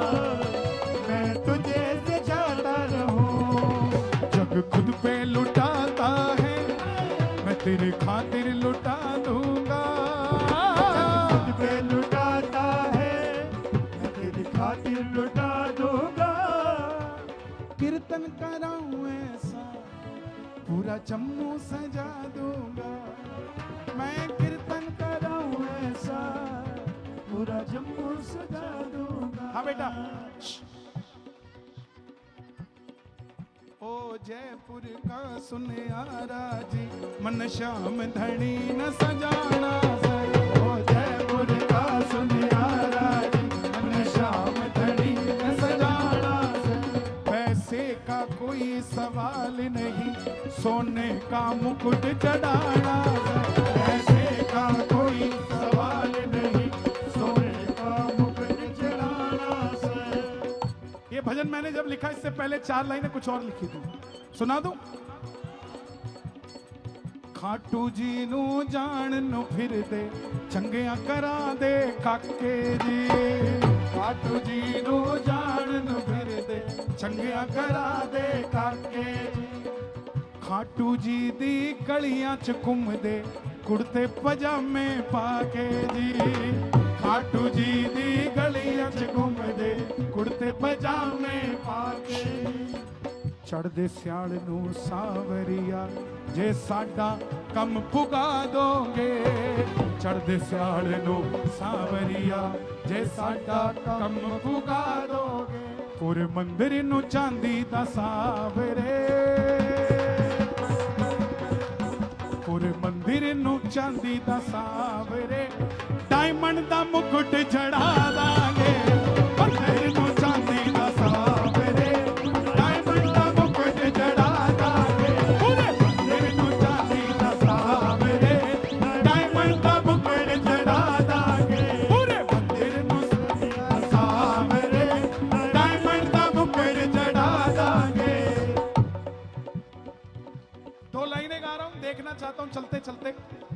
मैं तुझे सजाता रहूं। जग खुद पे लुटाता है मैं तेरे खातिर लुटा दूंगा। खुद पे लुटाता है मैं तेरी खातिर लुटा दूंगा। कीर्तन कराऊं ऐसा पूरा जम्मू सजा दूंगा। मैं कीर्तन कराऊं ऐसा पूरा जम्मू सजा दूंगा। हाँ बेटा। ओ जयपुर का सुनियारा जी मन श्याम धनी न सजाना सही। ओ जयपुर का सुनियारा जी मन श्याम धनी न सजाना सही। पैसे का कोई सवाल नहीं सोने का मुकुट चढ़ाना सही। पैसे का कोई सवाल नहीं सोने का मुकुट चढ़ाना सही। ये भजन मैंने जब लिखा इससे पहले 4 लाइनें कुछ और लिखी थी, सुना दूं? खाटू जी नू जान नु फिर दे चंगिया करा दे काके जी। खाटू जी नू जान नु फिर दे चंगिया करा दे काके जी। खाटू जी दी गलियां च घुम दे कुर्ते पजामे पाके जी। खाटू जी दी गलियां च घुम दे कुर्ते पजामे पाके। चढ़दे सियाल नू सावरिया जे साडा कम पुगा दोगे। चढ़दे सियाल नू सावरिया जे साडा कम पुगा दोगे। पूरे मंदिर नू चांदी दा सावरे। पूरे मंदिर नू चांदी दा सावरे। डायमंड दा मुकुट चढ़ा दांगे। मंदिर नू चांदी दा सावरे। डायमंड दा मुकुट चढ़ा दांगे। पूरे मंदिर नू चांदी दा सावरे। डायमंड दा मुकुट चढ़ा दांगे। पूरे मंदिर नू चांदी दा सावरे। डायमंड दा मुकुट चढ़ा दांगे। 2 लाइनें गा रहा हूं, देखना चाहता हूं चलते चलते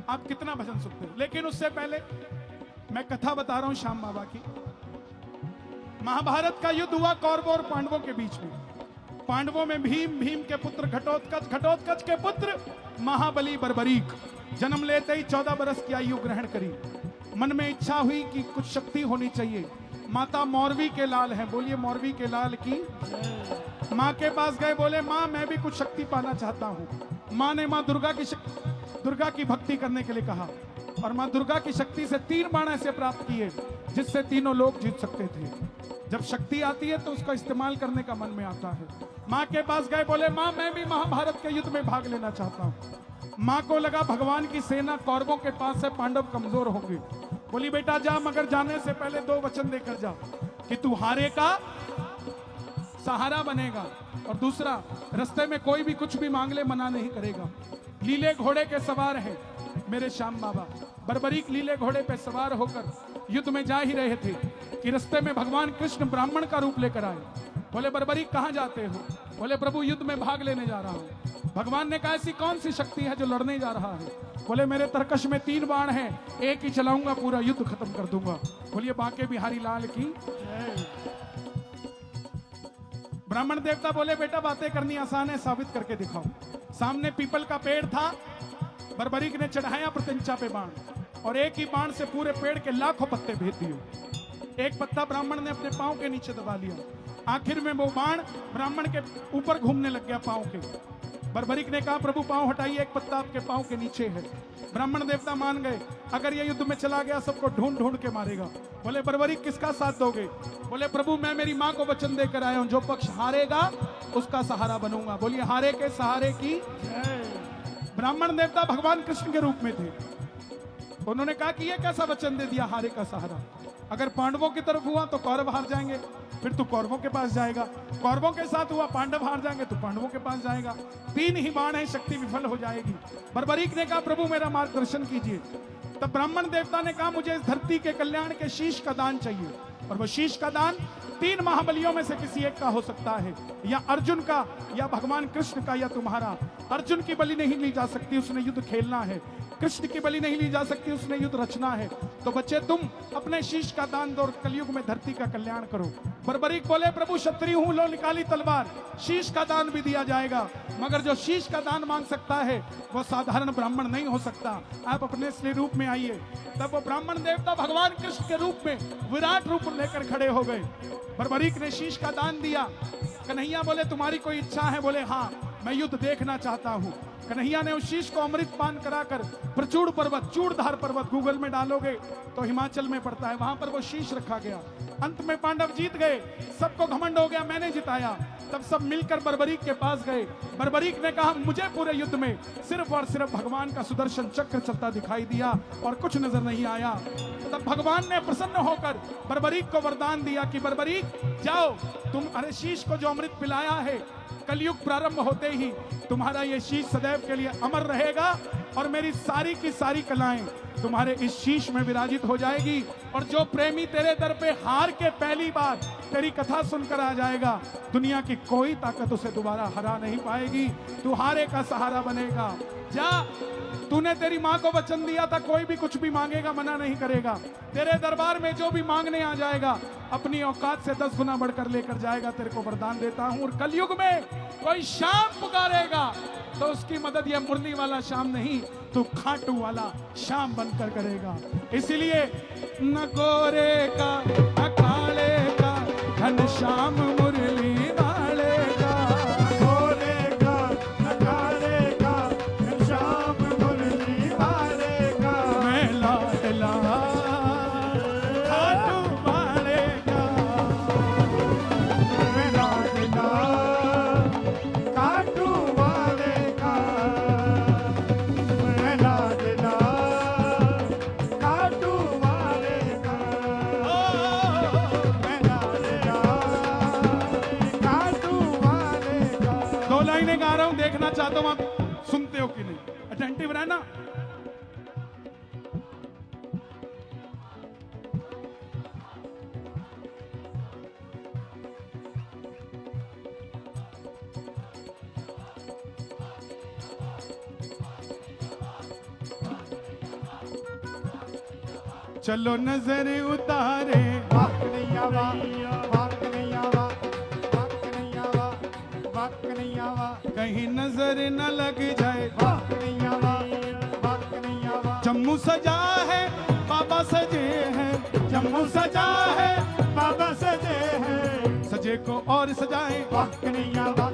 आप कितना भजन सुनते हो। लेकिन उससे पहले मैं कथा बता रहा हूं श्याम बाबा की। महाभारत का युद्ध हुआ कौरवों और पांडवों के बीच में। पांडवों में भीम, भीम के पुत्र घटोत्कच, घटोत्कच के पुत्र महाबली बर्बरीक। जन्म लेते ही 14 बरस की आयु ग्रहण करी। मन में इच्छा हुई कि कुछ शक्ति होनी चाहिए। माता मौरवी के लाल हैं, बोलिए मौरवी के लाल की। माँ के पास गए, बोले माँ मैं भी कुछ शक्ति पाना चाहता हूँ। माँ ने माँ दुर्गा की भक्ति करने के लिए कहा और माँ दुर्गा की शक्ति से 3 बाण ऐसे प्राप्त किए जिससे तीनों लोग जीत सकते थे। जब शक्ति आती है तो उसका इस्तेमाल करने का मन में आता है। माँ के पास गए, बोले माँ मैं भी महाभारत के युद्ध में भाग लेना चाहता हूँ। माँ को लगा भगवान की सेना कौरवों के पास है, पांडव कमजोर होंगे। बोली बेटा जा, मगर जाने से पहले 2 वचन देकर जा कि तू हारे का सहारा बनेगा, और दूसरा रास्ते में कोई भी कुछ भी मांग ले मना नहीं करेगा। लीले घोड़े के सवार है मेरे श्याम बाबा, बर्बरीक लीले घोड़े पे सवार होकर युद्ध में जा ही रहे थे कि रास्ते में भगवान कृष्ण ब्राह्मण का रूप लेकर आए। बोले बर्बरीक कहां जाते हो? बोले प्रभु युद्ध में भाग लेने जा रहा हूं। भगवान ने कहा ऐसी कौन सी शक्ति है जो लड़ने जा रहा है? बोले मेरे तरकश में 3 बाण हैं, एक ही चलाऊंगा पूरा युद्ध खत्म कर दूंगा। बोलिए बांके बिहारी लाल की। ब्राह्मण देवता बोले बेटा बातें करनी आसान है, साबित करके दिखाओ। सामने पीपल का पेड़ था, बर्बरीक ने चढ़ाया प्रत्यंचा पे बाण, और एक ही बाण से पूरे पेड़ के लाखों पत्ते भेद दिए। एक पत्ता ब्राह्मण ने अपने पांव के नीचे दबा लिया। आखिर में वो बाण ब्राह्मण के ऊपर घूमने लग गया पांव के। बर्बरीक ने कहा प्रभु पांव हटाइए, एक पत्ता आपके पांव के नीचे है। ब्राह्मण देवता मान गए, अगर ये युद्ध में चला गया सबको ढूंढ ढूंढ के मारेगा। बोले बर्बरीक किसका साथ दोगे? बोले प्रभु मैं मेरी माँ को वचन देकर आया हूं, जो पक्ष हारेगा उसका सहारा बनूंगा। बोलिए हारे के सहारे की। ब्राह्मण देवता भगवान कृष्ण के रूप में थे। उन्होंने कहा कि ये कैसा वचन दे दिया हारे का सहारा? अगर पांडवों की तरफ हुआ तो कौरव हार जाएंगे, फिर तू कौरवों के पास जाएगा। कौरवों के साथ हुआ पांडव हार जाएंगे तो पांडवों के पास जाएगा। 3 ही बाण है, शक्ति विफल हो जाएगी। बर्बरीक ने कहा प्रभु मेरा मार्गदर्शन कीजिए। तब ब्राह्मण देवता ने कहा मुझे इस धरती के कल्याण के शीश का दान चाहिए, और वो शीश का दान 3 महाबलियों में से किसी एक का हो सकता है, या अर्जुन का, या भगवान कृष्ण का, या तुम्हारा। अर्जुन की बलि नहीं ली जा सकती, उसने युद्ध खेलना है। कृष्ण की बलि नहीं ली जा सकती, उसने युद्ध रचना है। तो बच्चे तुम अपने शीश का दान दो और कलयुग में धरती का कल्याण करो। बर्बरीक बोले प्रभु क्षत्रिय हूं, लो निकाली तलवार, शीश का दान भी दिया जाएगा, मगर जो शीश का दान मांग सकता है वो साधारण ब्राह्मण नहीं हो सकता। आप अपने असली रूप में आइए। तब वो ब्राह्मण देवता भगवान कृष्ण के रूप में विराट रूप लेकर खड़े हो गए। बर्बरीक ने शीश का दान दिया। कन्हैया बोले तुम्हारी कोई इच्छा है? बोले हाँ, मैं युद्ध देखना चाहता हूँ। कन्हैया ने उस शीश को अमृत पान कराकर प्रचूड़ पर्वत, चूड़धार पर्वत, गूगल में डालोगे तो हिमाचल में पड़ता है, वहां पर वो शीश रखा गया। अंत में पांडव जीत गए, सबको घमंड हो गया मैंने जिताया। तब सब मिलकर बर्बरीक के पास गए। बर्बरीक ने कहा मुझे पूरे युद्ध में सिर्फ और सिर्फ भगवान का सुदर्शन चक्र चलता दिखाई दिया और कुछ नजर नहीं आया। तब भगवान ने प्रसन्न होकर बर्बरीक को वरदान दिया कि बर्बरीक जाओ, तुम अरे शीश को जो अमृत पिलाया है, कलयुग प्रारंभ होते ही तुम्हारा ये शीश सदैव के लिए अमर रहेगा, और मेरी सारी की सारी कलाएं तुम्हारे इस शीश में विराजित हो जाएगी। और जो प्रेमी तेरे दर पे हार के पहली बार तेरी कथा सुनकर आ जाएगा, दुनिया की कोई ताकत उसे दोबारा हरा नहीं पाएगी। तू हारे का सहारा बनेगा। जा, तूने तेरी माँ को वचन दिया था कोई भी कुछ भी मांगेगा मना नहीं करेगा। तेरे दरबार में जो भी मांगने आ जाएगा अपनी औकात से 10 गुना बढ़कर लेकर जाएगा। तेरे को वरदान देता हूं। और कलयुग में कोई शाम पुकारेगा तो उसकी मदद यह मुरली वाला शाम नहीं, तू खाटू वाला शाम बनकर करेगा। इसलिए न गोरे का न काले का घन श्याम मुरली वाले का, गोरे का न काले का घन श्याम मुरली वाले का, मैं लाडला खाटू वाले का, मैं लाडला खाटू वाले का, मैं लाडला खाटू वाले का, मैं लाडला खाटू वाले का। 2 लाइनें गा रहा हूं, देखना चाहता हूं आप सुनते हो कि नहीं। अटेंटिव रहना। चलो नजर उतारे वाह कन्हैया वाह, वाह कन्हैया वाह, वाह कन्हैया वाह, वाह कन्हैया वाह, कहीं नजर न लग जाए। वाह कन्हैया वाह, वाह कन्हैया वाह, जम्मू सजा है बाबा सजे हैं, जम्मू सजा है बाबा सजे हैं। सजे को और सजाएं, वाह कन्हैया वाह,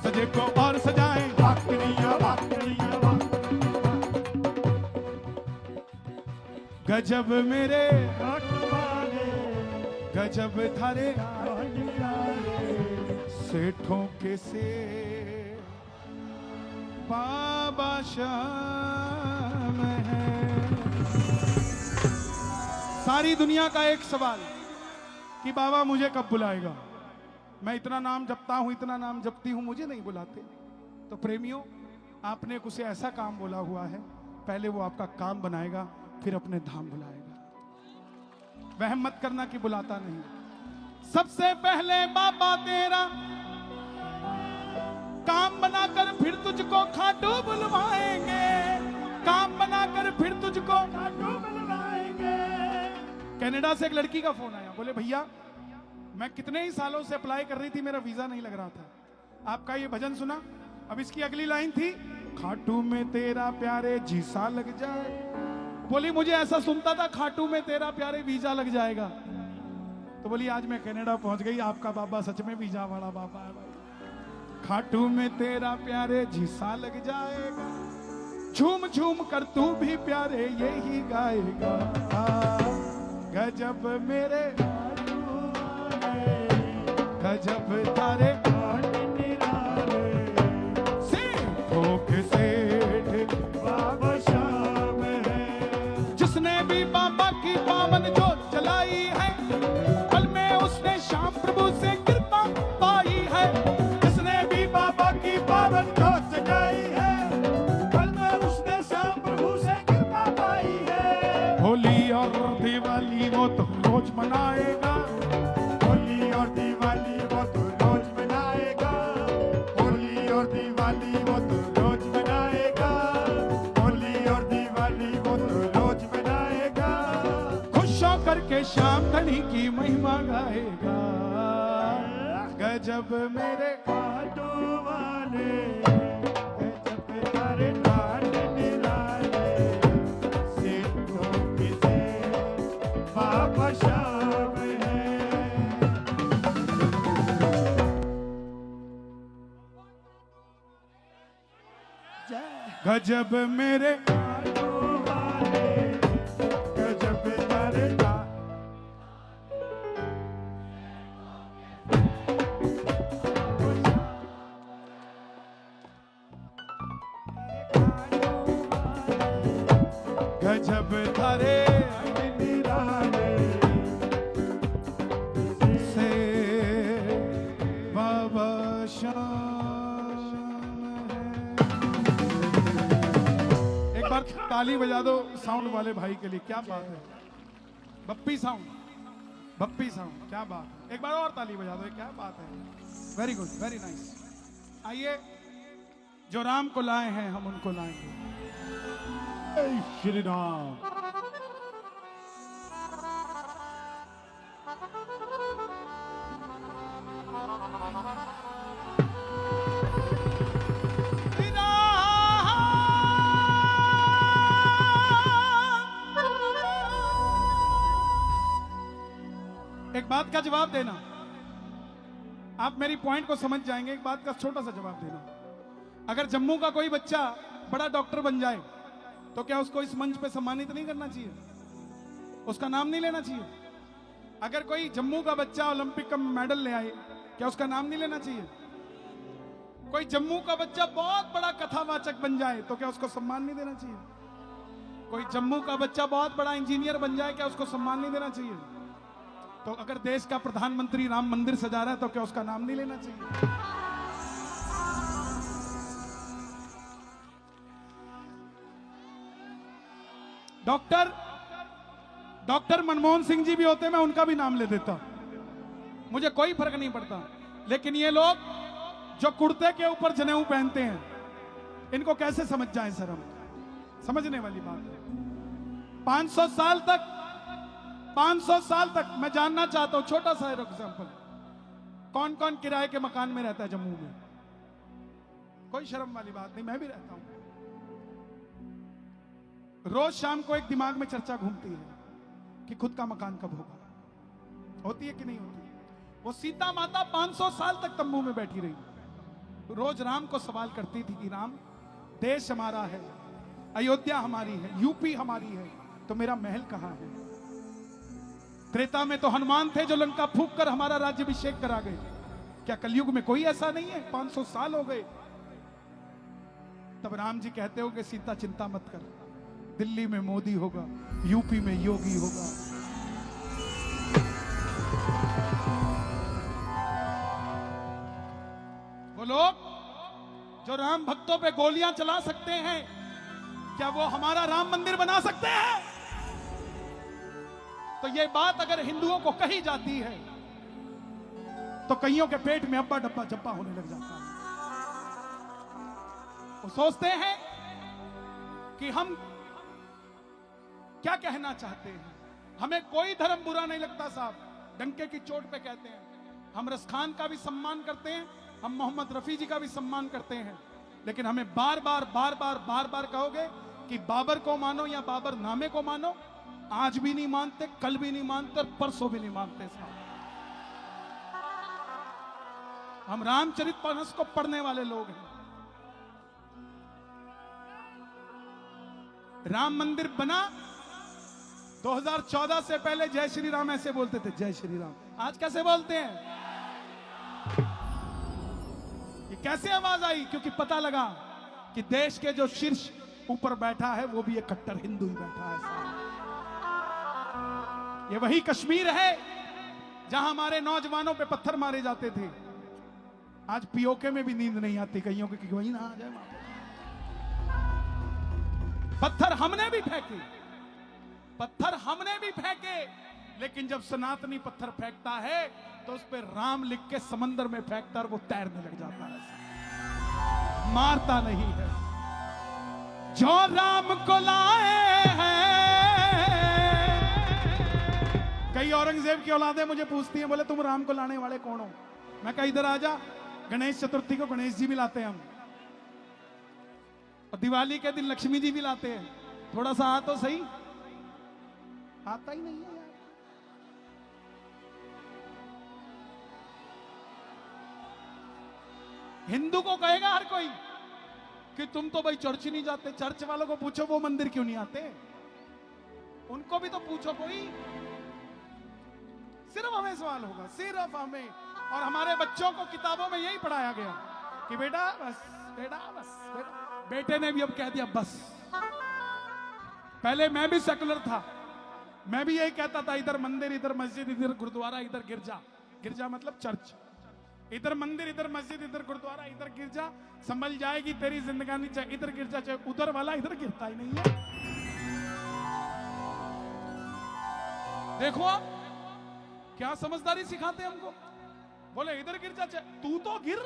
सजे को और सजाएं। वाह कन्हैया वाह, कन्हैया वाह, गजब मेरे खाटू वाले, गजब थारे सेठों के से बाबा श्याम है। सारी दुनिया का एक सवाल कि बाबा मुझे कब बुलाएगा। मैं इतना नाम जपता हूं, इतना नाम जपती हूं, मुझे नहीं बुलाते। तो प्रेमियों, आपने उसे ऐसा काम बोला हुआ है, पहले वो आपका काम बनाएगा, फिर अपने धाम बुलाएगा। वहम मत करना कि बुलाता नहीं। सबसे पहले बाबा तेरा काम बनाकर फिर तुझको खाटू बुलवाएंगे। काम बनाकर फिर तुझको खाटू बुलवाएंगे। कनाडा से एक लड़की का फोन आया, बोले भैया मैं कितने ही सालों से अप्लाई कर रही थी, मेरा वीजा नहीं लग रहा था। आपका ये भजन सुना, अब इसकी अगली लाइन थी खाटू में तेरा प्यारे जीसा लग जाए। बोली मुझे ऐसा सुनता था खाटू में तेरा प्यारे वीजा लग जाएगा। तो बोली आज मैं कनाडा पहुंच गई, आपका बाबा सच में वीजा वाला बाबा है भाई। खाटू में तेरा प्यारे जीसा लग जाएगा, झूम झूम कर तू भी प्यारे यही गाएगा। गजब मेरे गजब तारे सेठों के सेठ बाबा श्याम है। जिसने भी बाबा की पावन जोत जलाई है, पल में उसने श्याम प्रभु से कृपा पाई है। जिसने भी बाबा की पावन जोत जगाई है, पल में उसने श्याम प्रभु से कृपा पाई है। होली और दिवाली वो तो रोज मनाएगा। होली और दिवाली वो तो रोज मनाएगा। होली और दिवाली वो तो रोज मनाएगा। होली और दिवाली वो तो रोज मनाएगा। खुश होकर के श्याम धनी की महिमा गाएगा। गजब मेरे खाटू वाले गजब तारे लाल निराले, सेठों के सेठ बाबा श्याम है। गजब मेरे खाटू वाले गजब तारे लाल। गजब थारे निराले से बाबा श्याम है। एक बार ताली बजा दो साउंड वाले भाई के लिए, क्या बात है। बप्पी साउंड, बप्पी साउंड, क्या बात है। एक बार और ताली बजा दो, क्या बात है। Very good, very nice. आइए, जो राम को लाए हैं हम उनको लाएंगे। जय श्री राम। एक बात का जवाब देना, आप मेरी पॉइंट को समझ जाएंगे। एक बात का छोटा सा जवाब देना, अगर जम्मू का कोई बच्चा बड़ा डॉक्टर बन जाए तो क्या उसको इस मंच पे सम्मानित नहीं करना चाहिए? उसका नाम नहीं लेना चाहिए? अगर कोई जम्मू का बच्चा ओलंपिक का मेडल ले आए, क्या उसका नाम नहीं लेना चाहिए? कोई जम्मू का बच्चा बहुत बड़ा कथावाचक बन जाए तो क्या उसको सम्मान नहीं देना चाहिए? कोई जम्मू का बच्चा बहुत बड़ा इंजीनियर बन जाए, क्या उसको सम्मान नहीं देना चाहिए? तो अगर देश का प्रधानमंत्री राम मंदिर सजा रहा है तो क्या उसका नाम नहीं लेना चाहिए? डॉक्टर मनमोहन सिंह जी भी होते, मैं उनका भी नाम ले देता, मुझे कोई फर्क नहीं पड़ता। लेकिन ये लोग जो कुर्ते के ऊपर जनेऊ पहनते हैं, इनको कैसे समझ जाएं सर हम? समझने वाली बात है। 500 साल तक मैं जानना चाहता हूं, छोटा सा एग्जांपल, कौन कौन किराए के मकान में रहता है जम्मू में? कोई शर्म वाली बात नहीं, मैं भी रहता हूं। रोज शाम को एक दिमाग में चर्चा घूमती है कि खुद का मकान कब होगा। होती है कि नहीं होती? वो सीता माता 500 साल तक तंबू में बैठी रही, रोज राम को सवाल करती थी कि राम, देश हमारा है, अयोध्या हमारी है, यूपी हमारी है, तो मेरा महल कहां है? त्रेता में तो हनुमान थे जो लंका फूंक कर हमारा राज्याभिषेक करा गए। क्या कलयुग में कोई ऐसा नहीं है? 500 साल हो गए। तब राम जी कहते हो कि सीता चिंता मत कर, दिल्ली में मोदी होगा, यूपी में योगी होगा। वो लोग जो राम भक्तों पे गोलियां चला सकते हैं, क्या वो हमारा राम मंदिर बना सकते हैं? तो ये बात अगर हिंदुओं को कही जाती है तो कईयों के पेट में अब्बा डब्बा जब्बा होने लग जाता है। वो सोचते हैं कि हम क्या कहना चाहते हैं। हमें कोई धर्म बुरा नहीं लगता साहब, डंके की चोट पे कहते हैं। हम रसखान का भी सम्मान करते हैं, हम मोहम्मद रफी जी का भी सम्मान करते हैं, लेकिन हमें बार बार कहोगे कि बाबर को मानो या बाबर नामे को मानो, आज भी नहीं मानते, कल भी नहीं मानते और परसों भी नहीं मानते साहब। हम रामचरितमानस को पढ़ने वाले लोग हैं। राम मंदिर बना 2014 से पहले जय श्री राम ऐसे बोलते थे, जय श्री राम। आज कैसे बोलते हैं? ये कैसे आवाज आई? क्योंकि पता लगा कि देश के जो शीर्ष ऊपर बैठा है वो भी एक कट्टर हिंदू ही बैठा है। ये वही कश्मीर है जहां हमारे नौजवानों पे पत्थर मारे जाते थे। आज पीओके में भी नींद नहीं आती कईयों की कि वही ना आ जाए। पत्थर हमने भी फेंके, पत्थर हमने भी फेंके, लेकिन जब सनातनी पत्थर फेंकता है तो उस पर राम लिख के समंदर में फेंकता और वो तैरने लग जाता है, मारता नहीं है। जो राम को लाए हैं, कई औरंगजेब की औलादें मुझे पूछती हैं, बोले तुम राम को लाने वाले कौन हो? मैं कहा इधर आजा, गणेश चतुर्थी को गणेश जी भी लाते हैं हम, और दिवाली के दिन लक्ष्मी जी भी लाते हैं। थोड़ा सा आ तो सही, आता ही नहीं है यार। हिंदू को कहेगा हर कोई कि तुम तो भाई चर्च ही नहीं जाते। चर्च वालों को पूछो वो मंदिर क्यों नहीं आते, उनको भी तो पूछो कोई। सिर्फ हमें सवाल होगा, सिर्फ हमें। और हमारे बच्चों को किताबों में यही पढ़ाया गया कि बेटा बस, बेटा बस, बेटा। बेटे ने भी अब कह दिया बस। पहले मैं भी सेकुलर था, मैं भी यही कहता था, इधर मंदिर, इधर मस्जिद, इधर गुरुद्वारा, इधर गिरजा। गिरजा मतलब चर्च। इधर मंदिर, इधर मस्जिद, इधर गुरुद्वारा, इधर गिरजा, संभल जाएगी तेरी जिंदगानी। चाहे इधर गिरजा चाहे उधर वाला, इधर गिरता ही नहीं है। देखो आप क्या समझदारी सिखाते हैं हमको। बोले इधर गिरजा चाहे, तू तो गिर।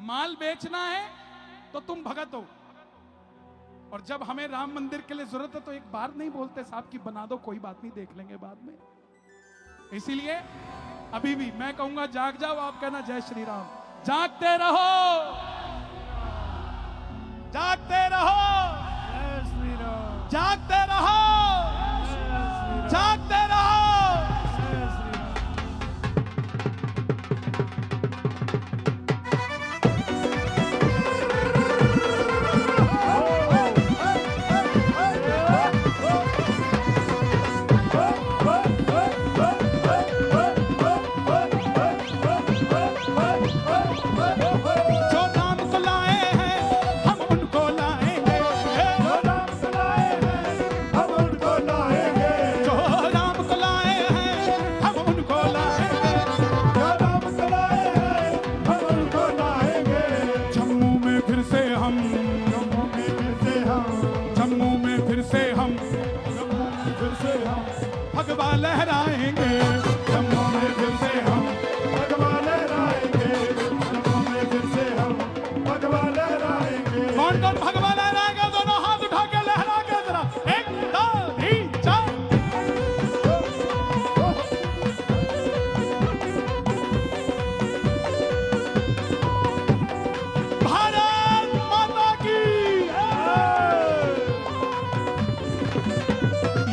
माल बेचना है तो तुम भगत हो, और जब हमें राम मंदिर के लिए जरूरत है तो एक बार नहीं बोलते साहब कि बना दो, कोई बात नहीं, देख लेंगे बाद में। इसीलिए अभी भी मैं कहूंगा जाग जाओ, आप कहना जय श्री राम। जागते रहो, जागते रहो, जय श्री राम, जागते रहो, जागते रहो। भगवा लहराएंगे जम्मू में फिर से हम, भगवा लहराएंगे जम्मू में फिर से हम, भगवा लहराएंगे। कौन कौन भगवा लहराएगा? दोनों हाथ उठा के लहरा के जरा, 1 2 3 4। भारत माता की।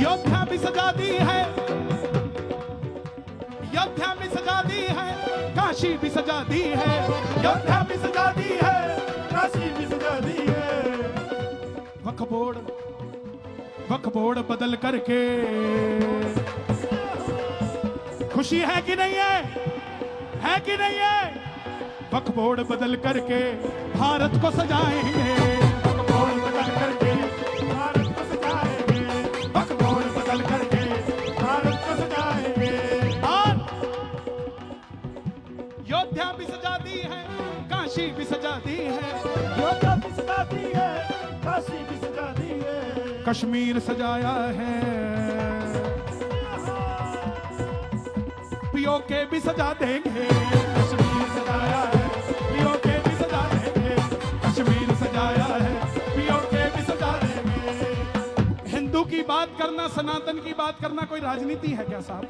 योद्धा भी सजा दी है, योद्धा भी सजा दी है, काशी भी सजा दी है, योद्धा भी सजा दी है, काशी भी सजा दी वक्फबोर्ड बदल करके। खुशी है कि नहीं है कि नहीं है? वक्फबोर्ड बदल करके भारत को सजाएंगे, वक्फबोर्ड बदल करके भारत को सजाएंगे, वक्फबोर्ड बदल करके भारत को सजाएंगे। और योद्धा भी सजा दी है, काशी भी सजा दी है, योद्धा भी सजा दी है, काशी भी सजा दी है, कश्मीर सजाया है, पीओके भी सजा देंगे। कश्मीर सजाया है, पीओके भी सजा देंगे, कश्मीर सजाया है, पीओके भी सजा देंगे। हिंदू की बात करना, सनातन की बात करना कोई राजनीति है क्या साहब?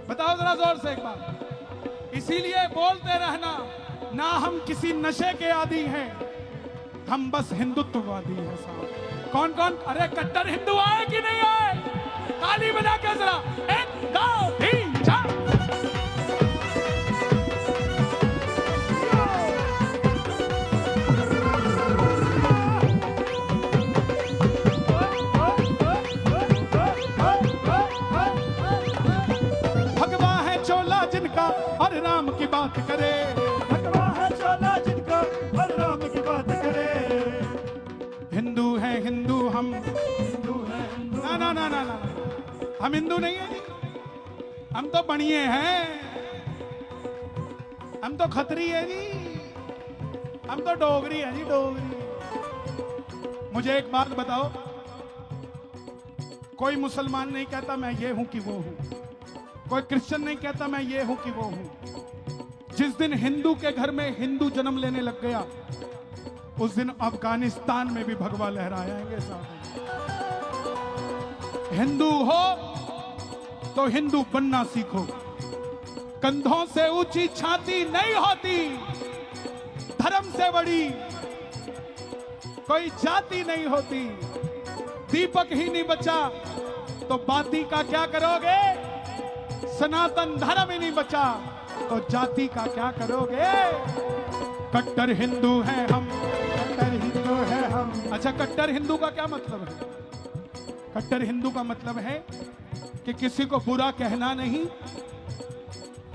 बताओ जरा जोर से एक बार। इसीलिए बोलते रहना ना, हम किसी नशे के आदी हैं, हम बस हिंदुत्ववादी हैं साहब। कौन कौन, अरे कट्टर हिंदू आए कि नहीं आए? ताली बजा के जरा, 1 2 3 4। भगवा है चोला जिनका और राम की बात करे, भगवा है चोला जिनका और राम की बात करे। हिंदू है हिंदू हम, हिंदू है हिंदू, ना ना ना ना ना, हम हिंदू नहीं है जी, हम तो बनिए हैं, हम तो खत्री है जी, हम तो डोगरी है जी, डोगरी। मुझे एक बात बताओ, कोई मुसलमान नहीं कहता मैं ये हूं कि वो हूं, कोई क्रिश्चियन नहीं कहता मैं ये हूं कि वो हूं। जिस दिन हिंदू के घर में हिंदू जन्म लेने लग गया, उस दिन अफगानिस्तान में भी भगवा लहराएंगे साहब। हिंदू हो तो हिंदू बनना सीखो, कंधों से ऊंची छाती नहीं होती, धर्म से बड़ी कोई जाति नहीं होती। दीपक ही नहीं बचा तो बाती का क्या करोगे? सनातन धर्म ही नहीं बचा तो जाति का क्या करोगे? कट्टर हिंदू हैं हम, कट्टर हिंदू है हम। अच्छा, कट्टर हिंदू का क्या मतलब है? कट्टर हिंदू का मतलब है कि किसी को बुरा कहना नहीं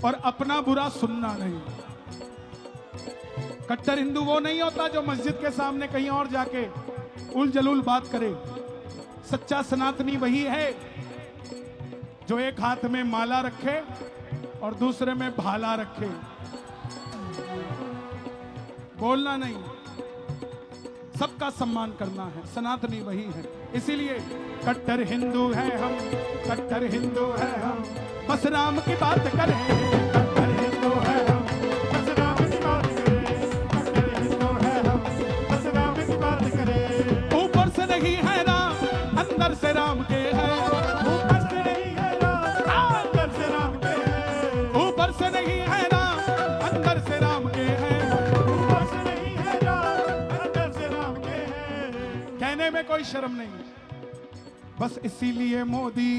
और अपना बुरा सुनना नहीं। कट्टर हिंदू वो नहीं होता जो मस्जिद के सामने कहीं और जाके उल जलूल बात करे। सच्चा सनातनी वही है जो एक हाथ में माला रखे और दूसरे में भाला रखे। बोलना नहीं, सबका सम्मान करना है, सनातनी वही है। इसीलिए कट्टर हिंदू है हम, कट्टर हिंदू है हम, बस राम की बात करें। कट्टर हिंदू है हम, बस राम की बात करें। कट्टर हिंदू है हम, बस राम की बात करें। ऊपर से नहीं है राम, अंदर से राम के है। ऊपर से नहीं है राम, अंदर से राम के हैं। ऊपर से नहीं है राम, अंदर से राम के है। ऊपर से नहीं है राम, अंदर से राम के हैं। कहने में कोई शर्म नहीं, बस इसीलिए मोदी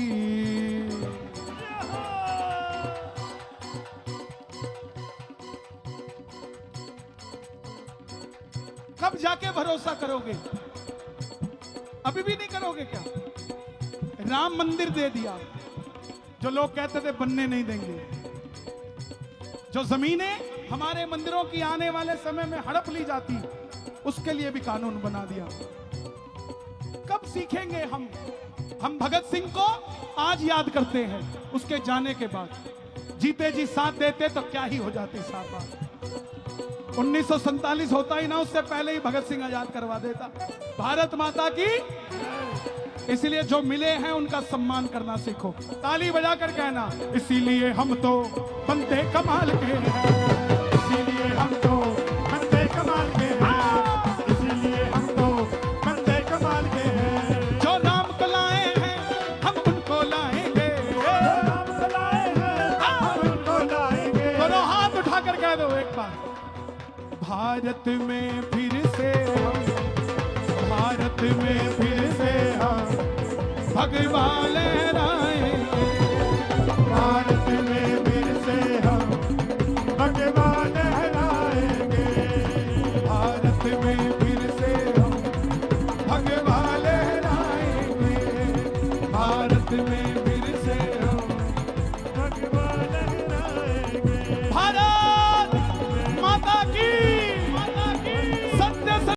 कब जाके भरोसा करोगे? अभी भी नहीं करोगे क्या? राम मंदिर दे दिया, जो लोग कहते थे बनने नहीं देंगे। जो जमीनें हमारे मंदिरों की आने वाले समय में हड़प ली जाती, उसके लिए भी कानून बना दिया। कब सीखेंगे हम? हम भगत सिंह को आज याद करते हैं, उसके जाने के बाद। जीते जी साथ देते तो क्या ही हो जाती साथ बात। 1947 होता ही ना, उससे पहले ही भगत सिंह आजाद करवा देता। भारत माता की। इसलिए जो मिले हैं उनका सम्मान करना सीखो। ताली बजाकर कहना, इसीलिए हम तो बंदे कमाल के हैं, इसीलिए हम तो बंदे कमाल के हैं। इसीलिए हम तो बंदे कमाल के हैं। जो राम को लाए हैं हम उनको लाएंगे। राम को लाए हैं, हम उनको लाएंगे। दोनों हाथ उठाकर कह दो एक बार, भारत में फिर से हम, भारत में फिर से हम भगवा लहरा